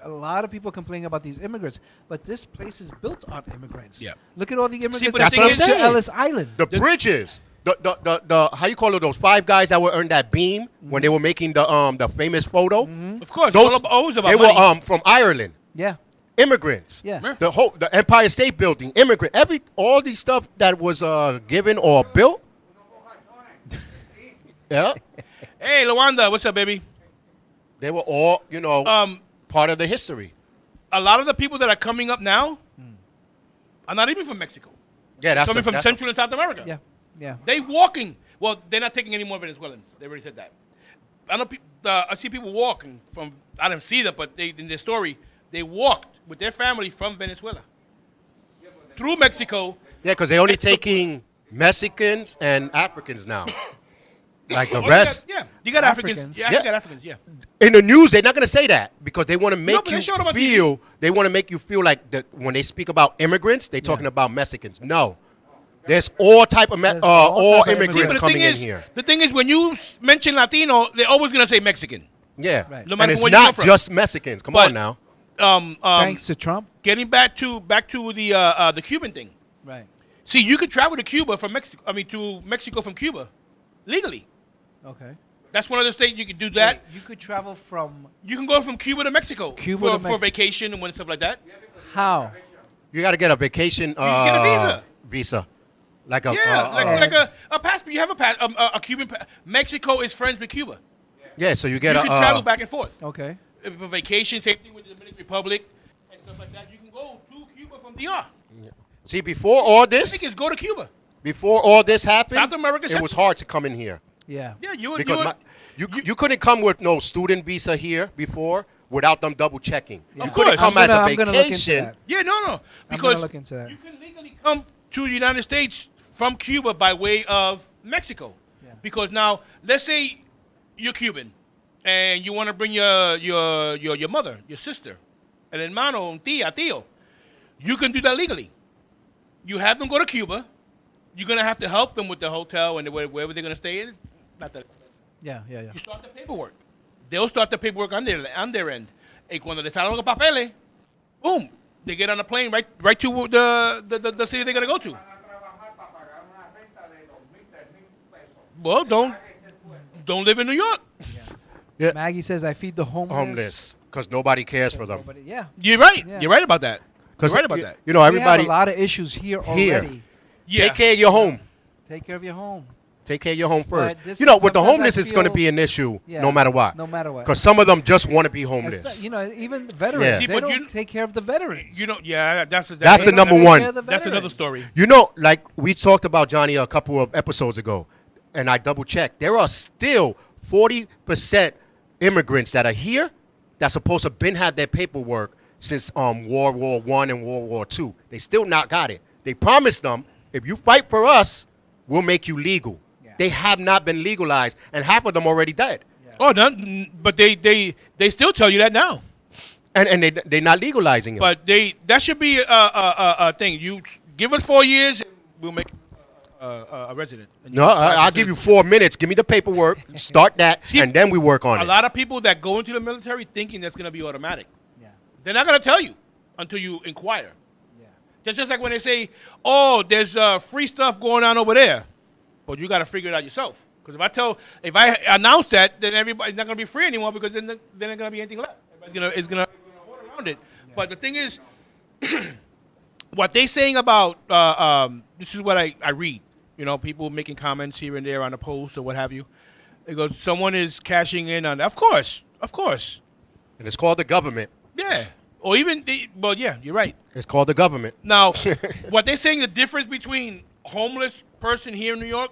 a lot of people complain about these immigrants, but this place is built on immigrants. Yeah. Look at all the immigrants but that the thing came is- to Ellis Island. The bridges, the how you call it? Those 5 guys that were on that beam when they were making the famous photo. Of course, Those always about they money. were from Ireland. Yeah, Immigrants. yeah. The Empire State Building. Immigrant. All these stuff that was given or built. Yeah. Hey, Luanda, what's up, baby? They were all, part of the history. A lot of the people that are coming up now are not even from Mexico. Yeah, that's Coming from that's Central and South America. Yeah, yeah. They walking. Well, they're not taking any more Venezuelans. They already said that. I see people walking from. I didn't see them, but in their story, they walked with their family from Venezuela through Mexico. Yeah, because they're only taking Mexicans and Africans now. Like the Oh, rest. you got Africans. Africans. Yeah, Yeah. you got Africans. Yeah. In the news, they're not going to say that because they want to make but they you showed them on feel. They want to make you feel like that when they speak about immigrants, they're talking about Mexicans. No, there's all type of There's all all type of immigrants But coming in here. the thing is, when you mention Latino, they're always gonna say Mexican. Yeah, Right. No matter and it's where you come not from. just Mexicans. Come But- on now. Thanks to Trump. Getting back to the Cuban thing. Right. See, you could travel to Cuba from Mexico. I mean, to Mexico from Cuba, legally. Okay. That's one of the states you could do that. Wait, you could travel from You can go from Cuba to Mexico Cuba to for vacation and stuff like that. how? You got to get a vacation get a visa. Visa, like a Yeah, like a passport. You have a Cuban. Mexico is friends with Cuba. yeah. So you You get can travel back and forth Okay. for vacation. Same thing with the Dominican Republic and stuff like that. You can go to Cuba from DR. See, before all I this, think it's go to Cuba. before all this happened, South America it Central. was hard to come in here. Yeah. Yeah, you Because you couldn't come with no student visa here before without them double checking. Yeah. You Of couldn't course. come I'm as a gonna look into vacation. that. Yeah, no, I'm gonna because look into that. you can legally come to the United States from Cuba by way of Mexico. Yeah. Because now, let's say you're Cuban and you want to bring your mother, your sister, el hermano, un tío. You can do that legally. You have them go to Cuba. You're gonna have to help them with the hotel and wherever they're gonna stay in. Not that expensive. Yeah, yeah, yeah. You start the paperwork. They'll start the paperwork on their end. Y cuando les salgan los papeles, boom, they get on a plane right to the city they're gonna go to. Well, don't live in New York. Yeah. Maggie says I feed the Homeless, because nobody cares for them. Nobody, yeah. You're right. Yeah. You're right about that. You're Because right about that. You know, everybody We have a lot of issues here already. Yeah. take care of your home. Take care of your home. Take care of your home first. But this You know, is with the sometimes homeless, I it's going to feel- be an issue Yeah, no matter what. No matter what. Because some of them just want to be homeless. You know, even veterans, Yeah. See, they but don't you- take care of the veterans. You know, yeah, that's That's the They don't number take one. care of the That's another veterans. story. You know, like we talked about Johnny a couple of episodes ago, and I double checked. There are still 40% immigrants that are here that's supposed to been have their paperwork since World War I and World War II. They still not got it. They promised them, if you fight for us, we'll make you legal. Yeah. They have not been legalized, and half of them already dead. Oh, no, but they still tell you that now. And they're not legalizing it. But that should be a thing. You give us 4 years, and we'll make a resident. And No, I'll give you 4 minutes. Give me the paperwork. Start that, See, and then we work on A it. lot of people that go into the military thinking that's going to be automatic. Yeah. They're not going to tell you until you inquire. Yeah. Just like when they say, "Oh, there's free stuff going on over there," but you got to figure it out yourself. Because if I announce that, then everybody's not going to be free anymore because then there's not going to be anything left. Everybody's going to work around it. Yeah. But the thing is, what they saying about this is what I read. You know, people making comments here and there on the post or what have you. It goes, someone is cashing in on. Of course. And it's called the government. Yeah. Or even, yeah, you're right. It's called the government. Now, what they're saying, the difference between homeless person here in New York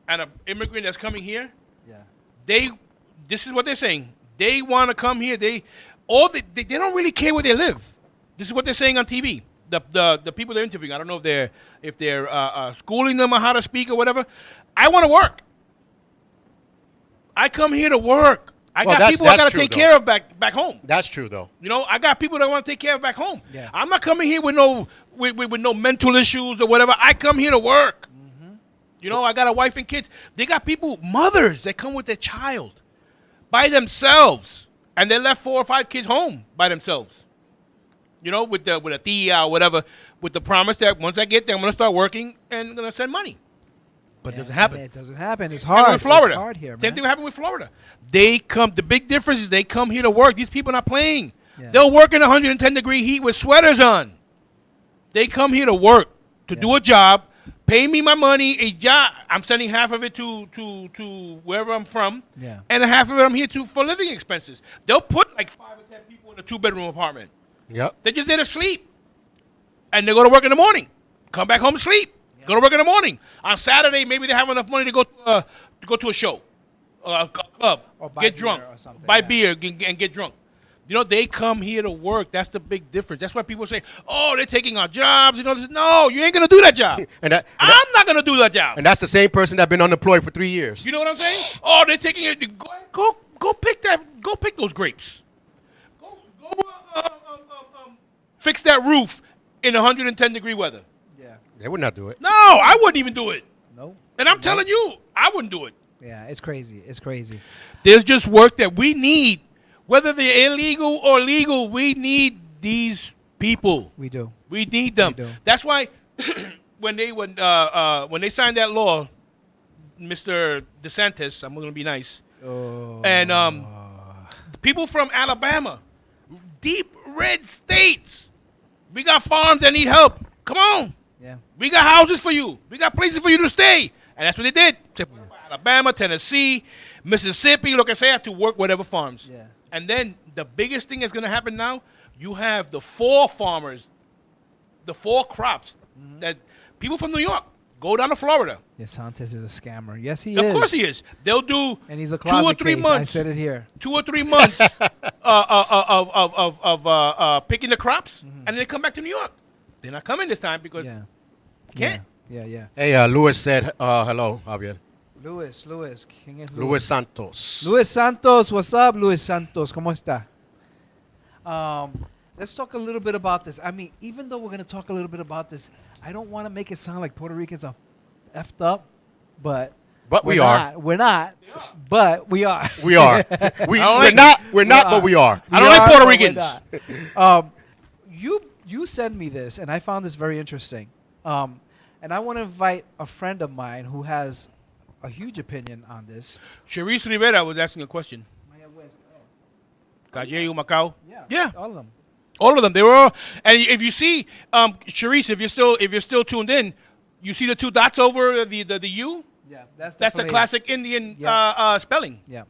and an immigrant that's coming here, Yeah. this is what they're saying. They want to come here. They don't really care where they live. This is what they're saying on TV. The people they're interviewing, I don't know if they're schooling them on how to speak or whatever. I want to work. I come here to work. I got people I got to take care of back home. That's true, though. You know, I got people that I want to take care of back home. Yeah. I'm not coming here with no mental issues or whatever. I come here to work. Mm-hmm. You know, I got a wife and kids. They got mothers that come with their child by themselves, and they left 4 or 5 kids home by themselves. You know, with a tia or whatever, with the promise that once I get there, I'm going to start working and I'm going to send money. But it doesn't happen. It doesn't happen. It's hard. With Florida. It's hard here, man. Same thing happened with Florida. The big difference is they come here to work. These people are not playing. Yeah. They'll work in 110-degree heat with sweaters on. They come here to work, to do a job, pay me my money, a job. I'm sending half of it to wherever I'm from, and half of it I'm here for living expenses. They'll put like 5 or 10 people in a 2-bedroom apartment. Yep. They're just there to sleep. And they go to work in the morning. Come back home, sleep. Go to work in the morning. On Saturday, maybe they have enough money to go to a show, a club, or get drunk, buy beer, and get drunk. You know, they come here to work. That's the big difference. That's why people say, "Oh, they're taking our jobs." You know, no, you ain't gonna do that job. I'm not gonna do that job. And that's the same person that's been unemployed for 3 years. You know what I'm saying? Oh, they're taking it. Go pick that. Go pick those grapes. Go fix that roof in 110-degree weather. They would not do it. No, I wouldn't even do it. No. And I'm telling you, I wouldn't do it. Yeah, it's crazy. It's crazy. There's just work that we need, whether they're illegal or legal. We need these people. We do. We need them. We do. That's why when they signed that law, Mr. DeSantis, I'm going to be nice, and people from Alabama, deep red states, we got farms that need help. Come on. Yeah. We got houses for you. We got places for you to stay. And that's what they did. Alabama, Tennessee, Mississippi, lo que sea, to work whatever farms. Yeah. And then the biggest thing that's going to happen now, you have the 4 farmers, the 4 crops that people from New York go down to Florida. DeSantis is a scammer. Yes, he is. Of course he is. They'll do and he's a 2 or 3 case. months. I said it here. 2 or 3 months of picking the crops, and then they come back to New York. They're not coming this time because can't. Yeah. Hey, Luis said, hello, Javier. Luis. ¿Quién es Luis? Luis Santos. Luis Santos. What's up, Luis Santos? ¿Cómo está? Let's talk a little bit about this. I mean, even though we're going to talk a little bit about this, I don't want to make it sound like Puerto Ricans are effed up, but we are. We're not, but we are. We are. We're not, but we are. I don't like Puerto Ricans. You sent me this, and I found this very interesting. And I want to invite a friend of mine who has a huge opinion on this. Charisse Rivera was asking a question. Calle Macau. Yeah. All of them. All of them. They were all. And if you see, Charisse, if you're still tuned in, you see the 2 dots over the U. Yeah, that's the classic Indian spelling. Yeah.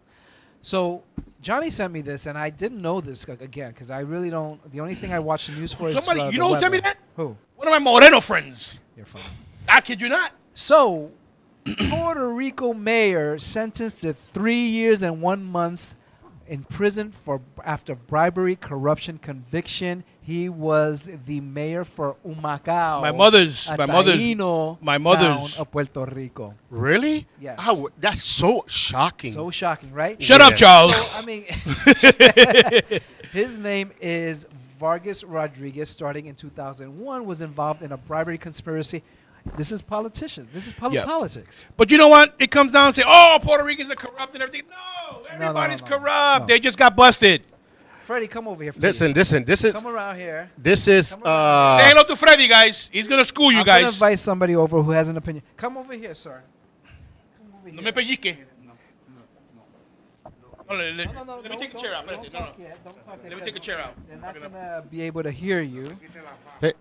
So Johnny sent me this, and I didn't know this again because I really don't. The only thing I watch the news for is somebody. You know who sent me that? Who? One of my Moreno friends. You're funny. I kid you not. So, Puerto Rico mayor sentenced to 3 years and 1 month in prison after bribery, corruption, conviction. He was the mayor for Humacao. My mother's town of Puerto Rico. Really? Yes. That's so shocking. So shocking, right? Shut up, Charles. So, I mean, his name is Vargas Rodriguez. Starting in 2001, was involved in a bribery conspiracy. This is politicians. This is politics. But you know what? It comes down to say, oh, Puerto Ricans are corrupt and everything. No, everybody's corrupt. No. They just got busted. Freddie, come over here, please. Listen. This is. Come around here. This is. Say hello to Freddie, guys. He's gonna school you guys. I'm gonna invite somebody over who has an opinion. Come over here, sir. Come over here. No me pellique. No. Let me take a chair out. Don't talk yet. Let me take a chair out. They're not gonna be able to hear you. Hey.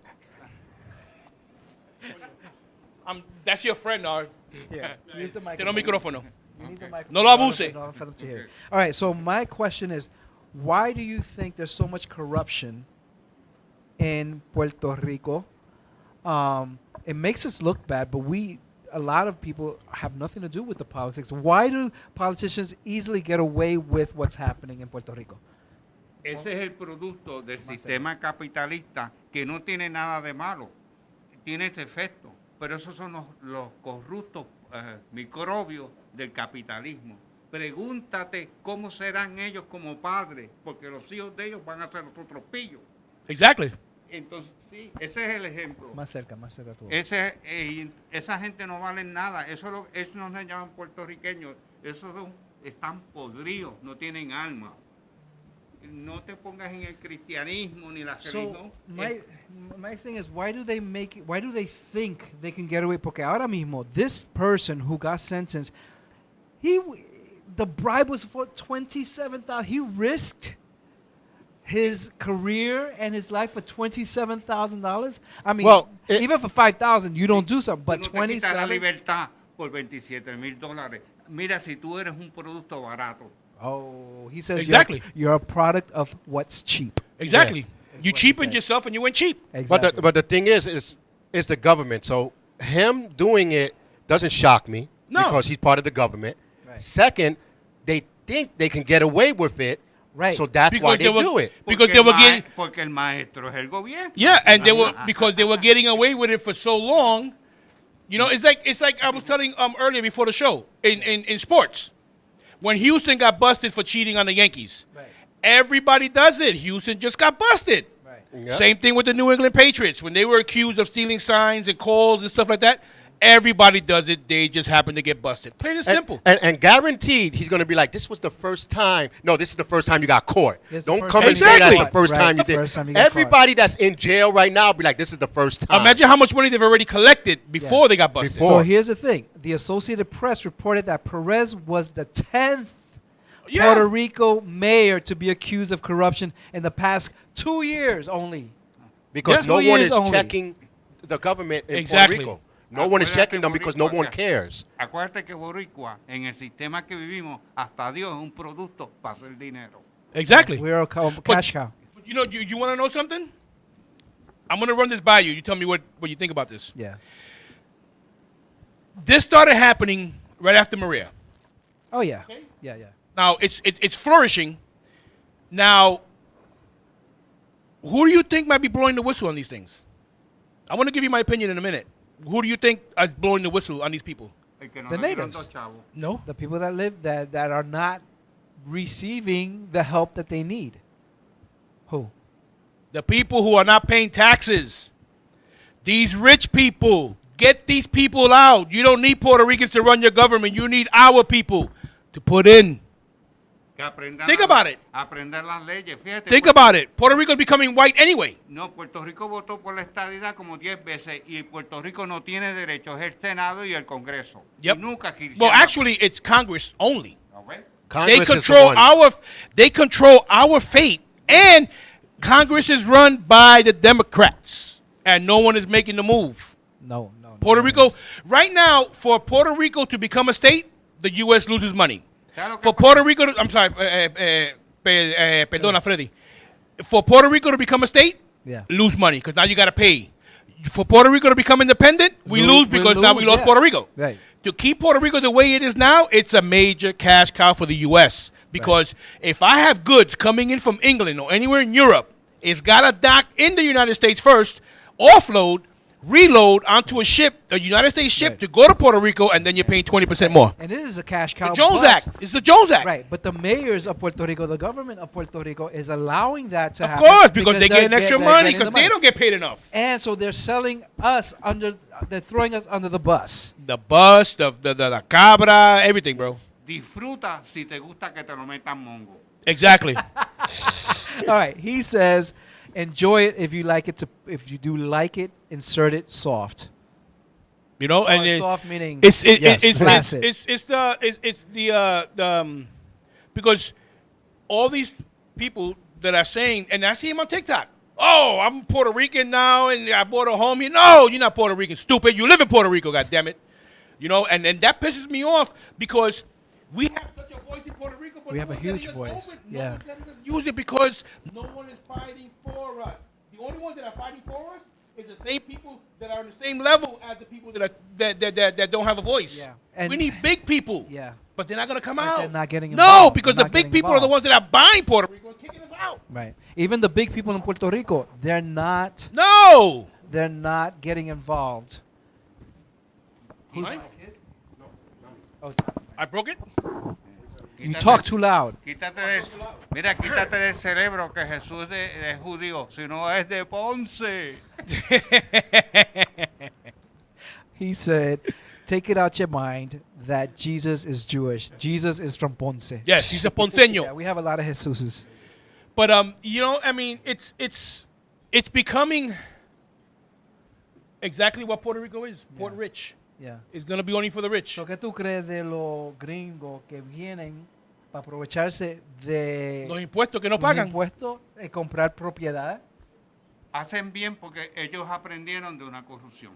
That's your friend, Ar. Yeah. Use the Tiene micrófono. No lo abuse. For them to hear. All right. So my question is, why do you think there's so much corruption in Puerto Rico? It makes us look bad, but a lot of people have nothing to do with the politics. Why do politicians easily get away with what's happening in Puerto Rico? Ese es el producto del sistema capitalista que no tiene nada de malo, tiene ese efecto, pero esos son los corruptos microbios del capitalismo. Pregúntate cómo serán ellos como padres, porque los hijos de ellos van a ser los otros pillos. Exactly. Entonces, sí, ese es el ejemplo. Más cerca tú. Esa gente no vale nada. Eso no se llaman puertorriqueños. Están podridos, no tienen alma. No te pongas en el cristianismo ni la religión. My thing is, why do they think they can get away? Porque ahora mismo, this person who got sentenced, the bribe was for $27,000. He risked his career and his life for $27,000. I mean, even for $5,000, you don't do something, but no te quitas la $27,000. libertad por $27,000. Mira, si tú eres un producto barato. Oh, he says Exactly. You're a product of what's cheap. Exactly. Yeah. You cheapened yourself and you went cheap. Exactly. But the thing is, it's the government. So him doing it doesn't shock me because he's part of the government. Right. Second, they think they can get away with it. Right. So that's why they do it. Because they were getting. Porque el maestro es el gobierno. Yeah, and because they were getting away with it for so long. You know, it's like I was telling earlier before the show in sports. When Houston got busted for cheating on the Yankees, Right. everybody does it. Houston just got busted. Right. Yeah. Same thing with the New England Patriots. When they were accused of stealing signs and calls and stuff like that, everybody does it. They just happen to get busted. Plain and simple. And guaranteed, he's going to be like, this was the first time. No, this is the first time you got caught. This is the Don't first come time and you say got that's caught. the first Right, time you the did. first time you got Everybody that's in jail right now be like, this is the first time. Imagine how much money they've already collected before they got busted. Before. So here's the thing. The Associated Press reported that Perez was the 10th Yeah. Puerto Rico mayor to be accused of corruption in the past 2 years only. Because Yeah. no 2 one years is only. checking the government in Exactly. Puerto Rico. No one is Acuérdate, checking them because no Boricua, one que- cares. Acuérdate que Boricua, en el sistema que vivimos, hasta Dios es un producto para hacer dinero. Exactly. We're a cash cow. But you know, you want to know something? I'm going to run this by you. You tell me what you think about this. Yeah. This started happening right after Maria. Oh, yeah. Okay. Yeah, yeah. Now, it's flourishing. Now, who do you think might be blowing the whistle on these things? I want to give you my opinion in a minute. Who do you think is blowing the whistle on these people? El que no The le dieron natives. dos chavos. No. The people that live that are not receiving the help that they need. Who? The people who are not paying taxes. These rich people. Get these people out. You don't need Puerto Ricans to run your government. You need our people to put in. Que aprendan Think about it. Aprender las leyes. Fíjate. Think about it. Puerto Rico is becoming white anyway. No, Puerto Rico votó por la estadidad como 10 veces y Puerto Rico no tiene derecho, es el Senado y el Congreso. Yep. Y nunca quisieron. Well, actually, it's Congress only. ¿No ves? They Congress is the control ones. they control our fate, and Congress is run by the Democrats, and no one is making the move. No. Puerto no Rico, is. right now, for Puerto Rico to become a state, the U.S. loses money. ¿Sabes lo que For pasa? Puerto Rico, I'm sorry, perdona, Freddy. For Puerto Rico to become a state, Yeah. lose money because now you got to pay. For Puerto Rico to become independent, we lose because now we lost Puerto Rico. Right. To keep Puerto Rico the way it is now, it's a major cash cow for the U.S. Because if I have goods coming in from England or anywhere in Europe, it's got to dock in the United States first, offload, reload onto a ship, a United States ship, Right. to go to Puerto Rico, and then you're paying 20% more. And it is a cash cow. The Jones but- Act. It's the Jones Act. Right, but the mayors of Puerto Rico, the government of Puerto Rico, is allowing that to Of happen. course, because they get extra they're money getting the because they don't get paid enough. And so they're selling us they're throwing us under the bus. The bus, the cabra, everything, bro. Disfruta si te gusta que te lo metan mongo. Exactly. All right, he says, enjoy it if you like it. If you do like it, insert it soft. You know, and it- soft meaning it's Flaccid. because all these people that are saying, and I see him on TikTok. Oh, I'm Puerto Rican now, and I bought a home here. No, you're not Puerto Rican, stupid. You live in Puerto Rico, goddammit. You know, and that pisses me off because we have such a voice in Puerto Rico. But We no have a one's letting huge us voice, over it. No yeah. one's letting us use it because no one is fighting for us. The only ones that are fighting for us is the same people that are on the same level as the people that don't have a voice. Yeah. And- we need big people. Yeah. But they're not going to come But out. they're not getting No, involved. because They're the not big getting people are the involved. ones that are buying Puerto Rico and kicking us out. Right. Even the big people in Puerto Rico, they're not No. getting involved. Who's Mine? mic? His? Oh, I broke it? you talk too loud. Mira, quítate del cerebro que Jesús es judío, si no es de Ponce. He said, take it out your mind that Jesus is Jewish. Jesus is from Ponce. Yes, he's a ponceño. Yeah, we have a lot of Jesuses. But you know, I mean, it's becoming exactly what Puerto Rico is. Port rich. Yeah. It's gonna be only for the rich. So, ¿qué tú crees de los gringos que vienen para aprovecharse de Los impuestos que no los pagan. impuestos y comprar propiedad? Hacen bien porque ellos aprendieron de una corrupción.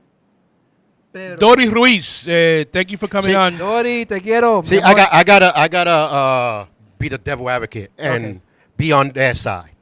Pero, Doris Ruiz, thank you for coming Sí. on. Dori, te quiero. See, mi amor. I gotta be the devil advocate and Okay. be on their side.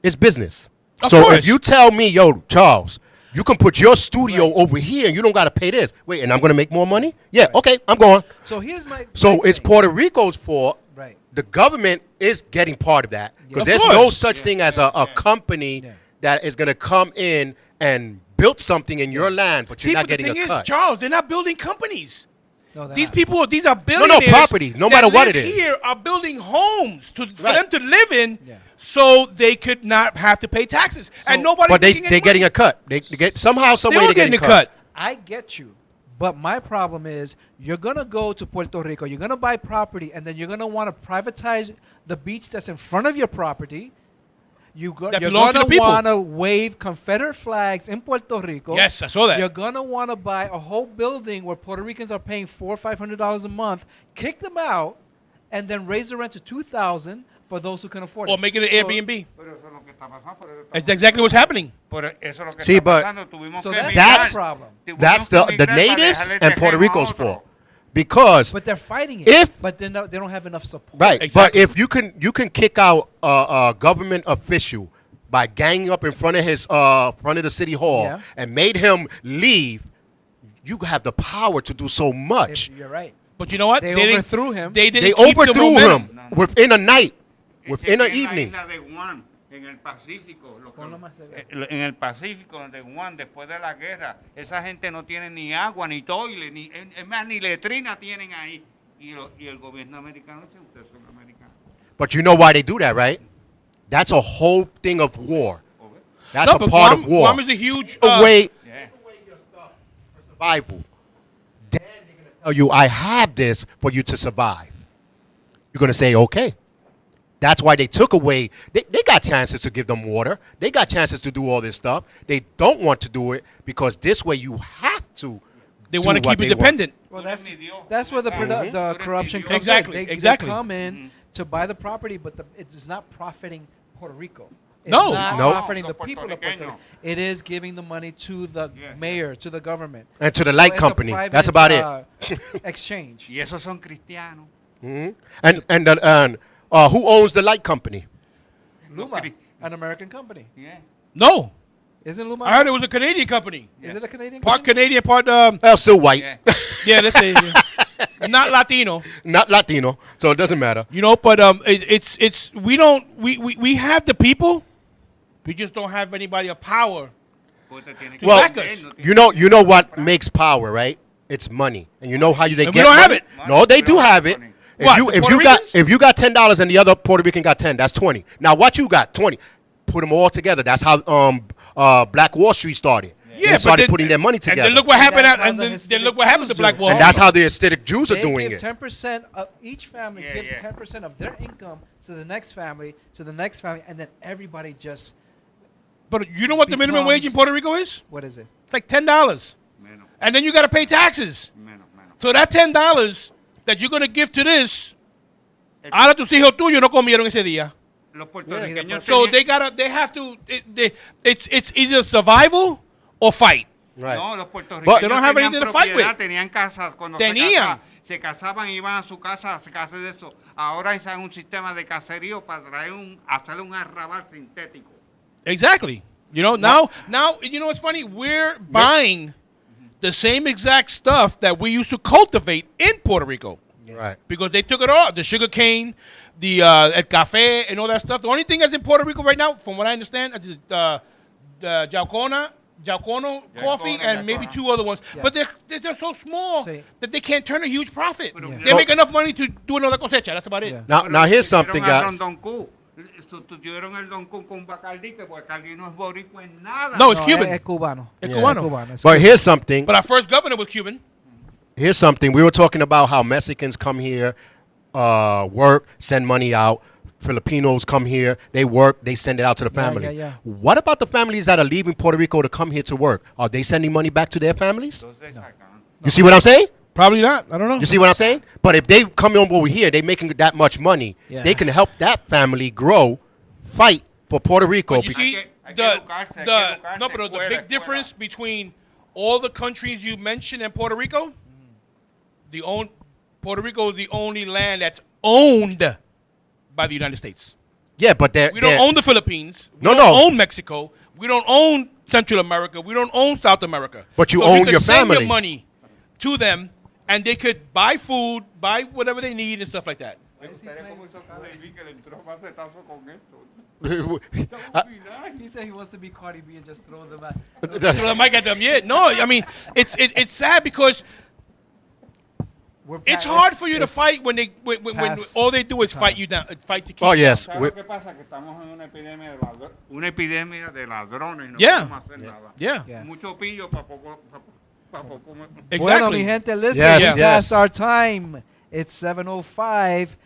It's business. Of So course. if you tell me, yo, Charles, you can put your studio over here and you don't gotta pay this. Wait, and I'm gonna make more money? Yeah, okay, I'm going. So here's my. So my it's thing. Puerto Rico's fault. Right. The government is getting part of that because Of there's course. no such thing as a company Yeah. that is gonna come in and build something in your land, but you're See, not but the getting thing a is, cut. Charles, they're not building companies. No, they're These not. people, these are billionaires. property, no that matter what live it is. Here are building homes for Right. them to live in, Yeah. so they could not have to pay taxes, and nobody's But making any they're getting money. a cut. They get somehow, some They way are they're getting getting a cut. I get you. But my problem is you're going to go to Puerto Rico, you're going to buy property, and then you're going to want to privatize the beach that's in front of your property. You're That going belongs to the to people. want to wave Confederate flags in Puerto Rico. Yes, I saw that. You're going to want to buy a whole building where Puerto Ricans are paying $400 or $500 a month, kick them out, and then raise the rent to $2,000 for those who can afford it. Or make it an So- Airbnb. Pero eso es lo que está pasando. por eso That's estamos- exactly what's happening. por eso es lo que See, está but- pasando. Tuvimos So que that's emigrar. the problem. Tuvimos That's que the emigrar para natives dejarle and Puerto terreno a Rico's otro. fault because But they're fighting it. If- but they don't have enough support. right. Exactly. But if you can kick out a government official by ganging up in front of his front of the city hall Yeah. and made him leave, you have the power to do so much. You're right. But you know what? They didn't- overthrew him. They They didn't keep the overthrew momentum. him within a night, Ese within que an es la evening. isla de Guam, en el Pacífico. Ponlo más cerca. En el Pacífico de Guam, después de la guerra, esa gente no tiene ni agua, ni toile, es más, ni letrina tienen ahí. Y el gobierno americano dice, ustedes son americanos. But you know why they do that, right? That's a whole thing of war. That's No, a but part Guam, of war. Guam is a huge. Away Yeah. survival. Then they're gonna tell you, I have this for you to survive. You're gonna say, okay. That's why they took away. They got chances to give them water. They got chances to do all this stuff. They don't want to do it because this way you have to. They do want to what keep it they want. dependent. Well, Tú eres mi Dios, that's tú where the, eres mi- tú the eres mi corruption Dios. comes Exactly, in. They exactly. come in to buy the property, but it is not profiting Puerto Rico. It's No. not No. profiting the Los people of Puerto Rico. puertorriqueños. It is giving the money to the Yeah. mayor, to the government. And to the So light it's a company. private, That's about it. Exchange. Y esos son cristianos. Mhm. And who owns the light company? Luma, an American company. Yeah. No, Isn't Luma? I heard it was a Canadian company. Is it a Canadian Part company? Canadian, part Well, still white, Yeah. yeah, let's say not Latino. not Latino, so it doesn't matter. You know, but it's we have the people, we just don't have anybody of power. Pues te tienes To que Well, back meter, us. no tienes You know que what comprar. makes power, right? It's money, and you know how they And get. we don't have money? it. No, they We do don't have have it. money. What, the Puerto Ricans? If you got $10 and the other Puerto Rican got 10, that's 20. Now what you got? 20. Put them all together. That's how Black Wall Street started. Yeah, they but started then- putting their money And together. then look what happened. That's how And the then look what happened to Hasidic Black Jews Wall. do And that's how the aesthetic Jews are They doing give it. 10% of each family Yeah, gives yeah. 10% of their income to the next family, to the next family, and then everybody just But you know what the minimum wage in becomes- Puerto Rico is? what is it? It's like $10, Menos, and then you got to pay taxes. menos, menos. So that $10 that you're gonna give to this, ahora tus hijos tuyos no comieron ese día. Los puertorriqueños So tenían- they have to. It's either survival or fight. Right. No, los But- puertorriqueños They don't have tenían anything to fight propiedad, with. tenían casas. Cuando Tenían. se casaban, iban a su casa, se casaban de eso. Ahora es un sistema de caserío para traer hacerle un arrabal sintético. Exactly. You know, now you know what's funny? We're buying the same exact stuff that we used to cultivate in Puerto Rico. Right. Because they took it all. The sugar cane, the el café, and all that stuff. The only thing that's in Puerto Rico right now, from what I understand, is the Jaucono coffee and maybe 2 other ones. Yeah. But they're so small that they can't turn a huge profit. Yeah. They make enough money to do another cosecha. That's about it. Yeah. Now here's something, guys. Sustituyeron el Don Q con Bacardi, que Bacardi no es boricua en nada. No, it's Cuban. Es cubano. Es cubano. But here's something. But our first governor was Cuban. Here's something. We were talking about how Mexicans come here, work, send money out. Filipinos come here, they work, they send it out to the family. Yeah. What about the families that are leaving Puerto Rico to come here to work? Are they sending money back to their families? No. You see what I'm saying? Probably not. I don't know. You see what I'm saying? But if they come over here, they making that much money. Yeah. They can help that family grow, fight for Puerto Rico. But you see, the big difference between all the countries you mentioned and Puerto Rico, Puerto Rico is the only land that's owned by the United States. Yeah, but we don't own the Philippines. We don't own Mexico. We don't own Central America. We don't own South America. But you own your family. Send your money to them, and they could buy food, buy whatever they need, and stuff like that. He said he wants to be Cardi B and just throw the mic at them. Yeah, no, I mean it's sad because it's hard for you to fight when all they do is fight you down, fight to keep. Oh yes. ¿Qué pasa? Que estamos en una epidemia de ladrones y no podemos hacer nada. Yeah. Mucho pillo para poco. Exactly. Bueno, mi gente, listen, it's past our time. It's 7:05.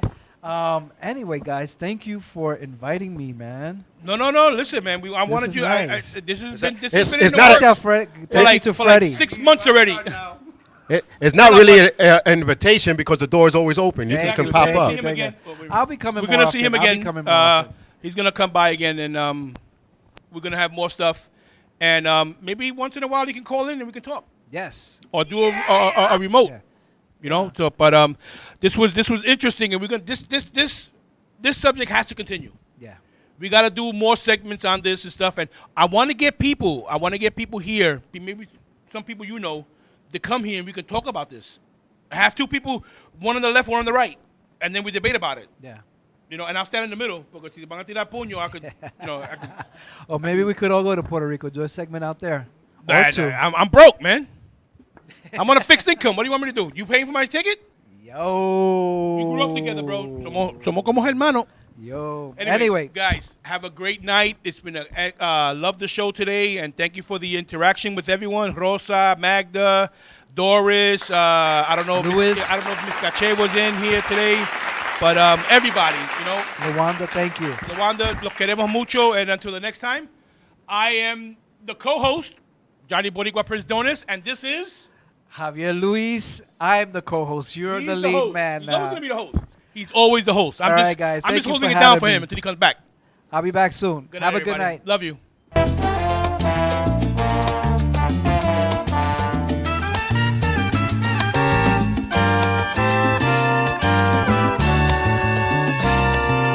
Anyway, guys, thank you for inviting me, man. No. Listen, man. I wanted you. Nice. This has It's been not thank you to Freddie. 6 months already. It's not really an invitation because the door is always open. You just can pop up. I'll be coming. We're gonna see him again. He's gonna come by again, and we're gonna have more stuff. And maybe once in a while he can call in and we can talk. Yes. Or do a remote. Yeah. You know. So, but this was interesting, and we're gonna this subject has to continue. Yeah. We got to do more segments on this and stuff. And I want to get people here. Maybe some people to come here and we can talk about this. I have 2 people, one on the left, one on the right, and then we debate about it. Yeah. And I'll stand in the middle because si van a tirar puño, I could, Or maybe we could all go to Puerto Rico, do a segment out there. I'm broke, man. I'm on a fixed income. What do you want me to do? You paying for my ticket? Yo. We grew up together, bro. Somos como hermanos. Yo. Anyway, guys, have a great night. It's been love the show today, and thank you for the interaction with everyone. Rosa, Magda, Doris. I don't know if Miss Cache was in here today, but everybody, Lawanda, thank you. Lawanda, los queremos mucho, and until the next time, I am the co-host, Johnny Boricua Prince Donis, and this is Javier Luis. I'm the co-host. You're the lead man. He's always gonna be the host. He's always the host. All right, guys. I'm just holding it down for him until he comes back. I'll be back soon. Good night, Have a good everybody. night. Love you.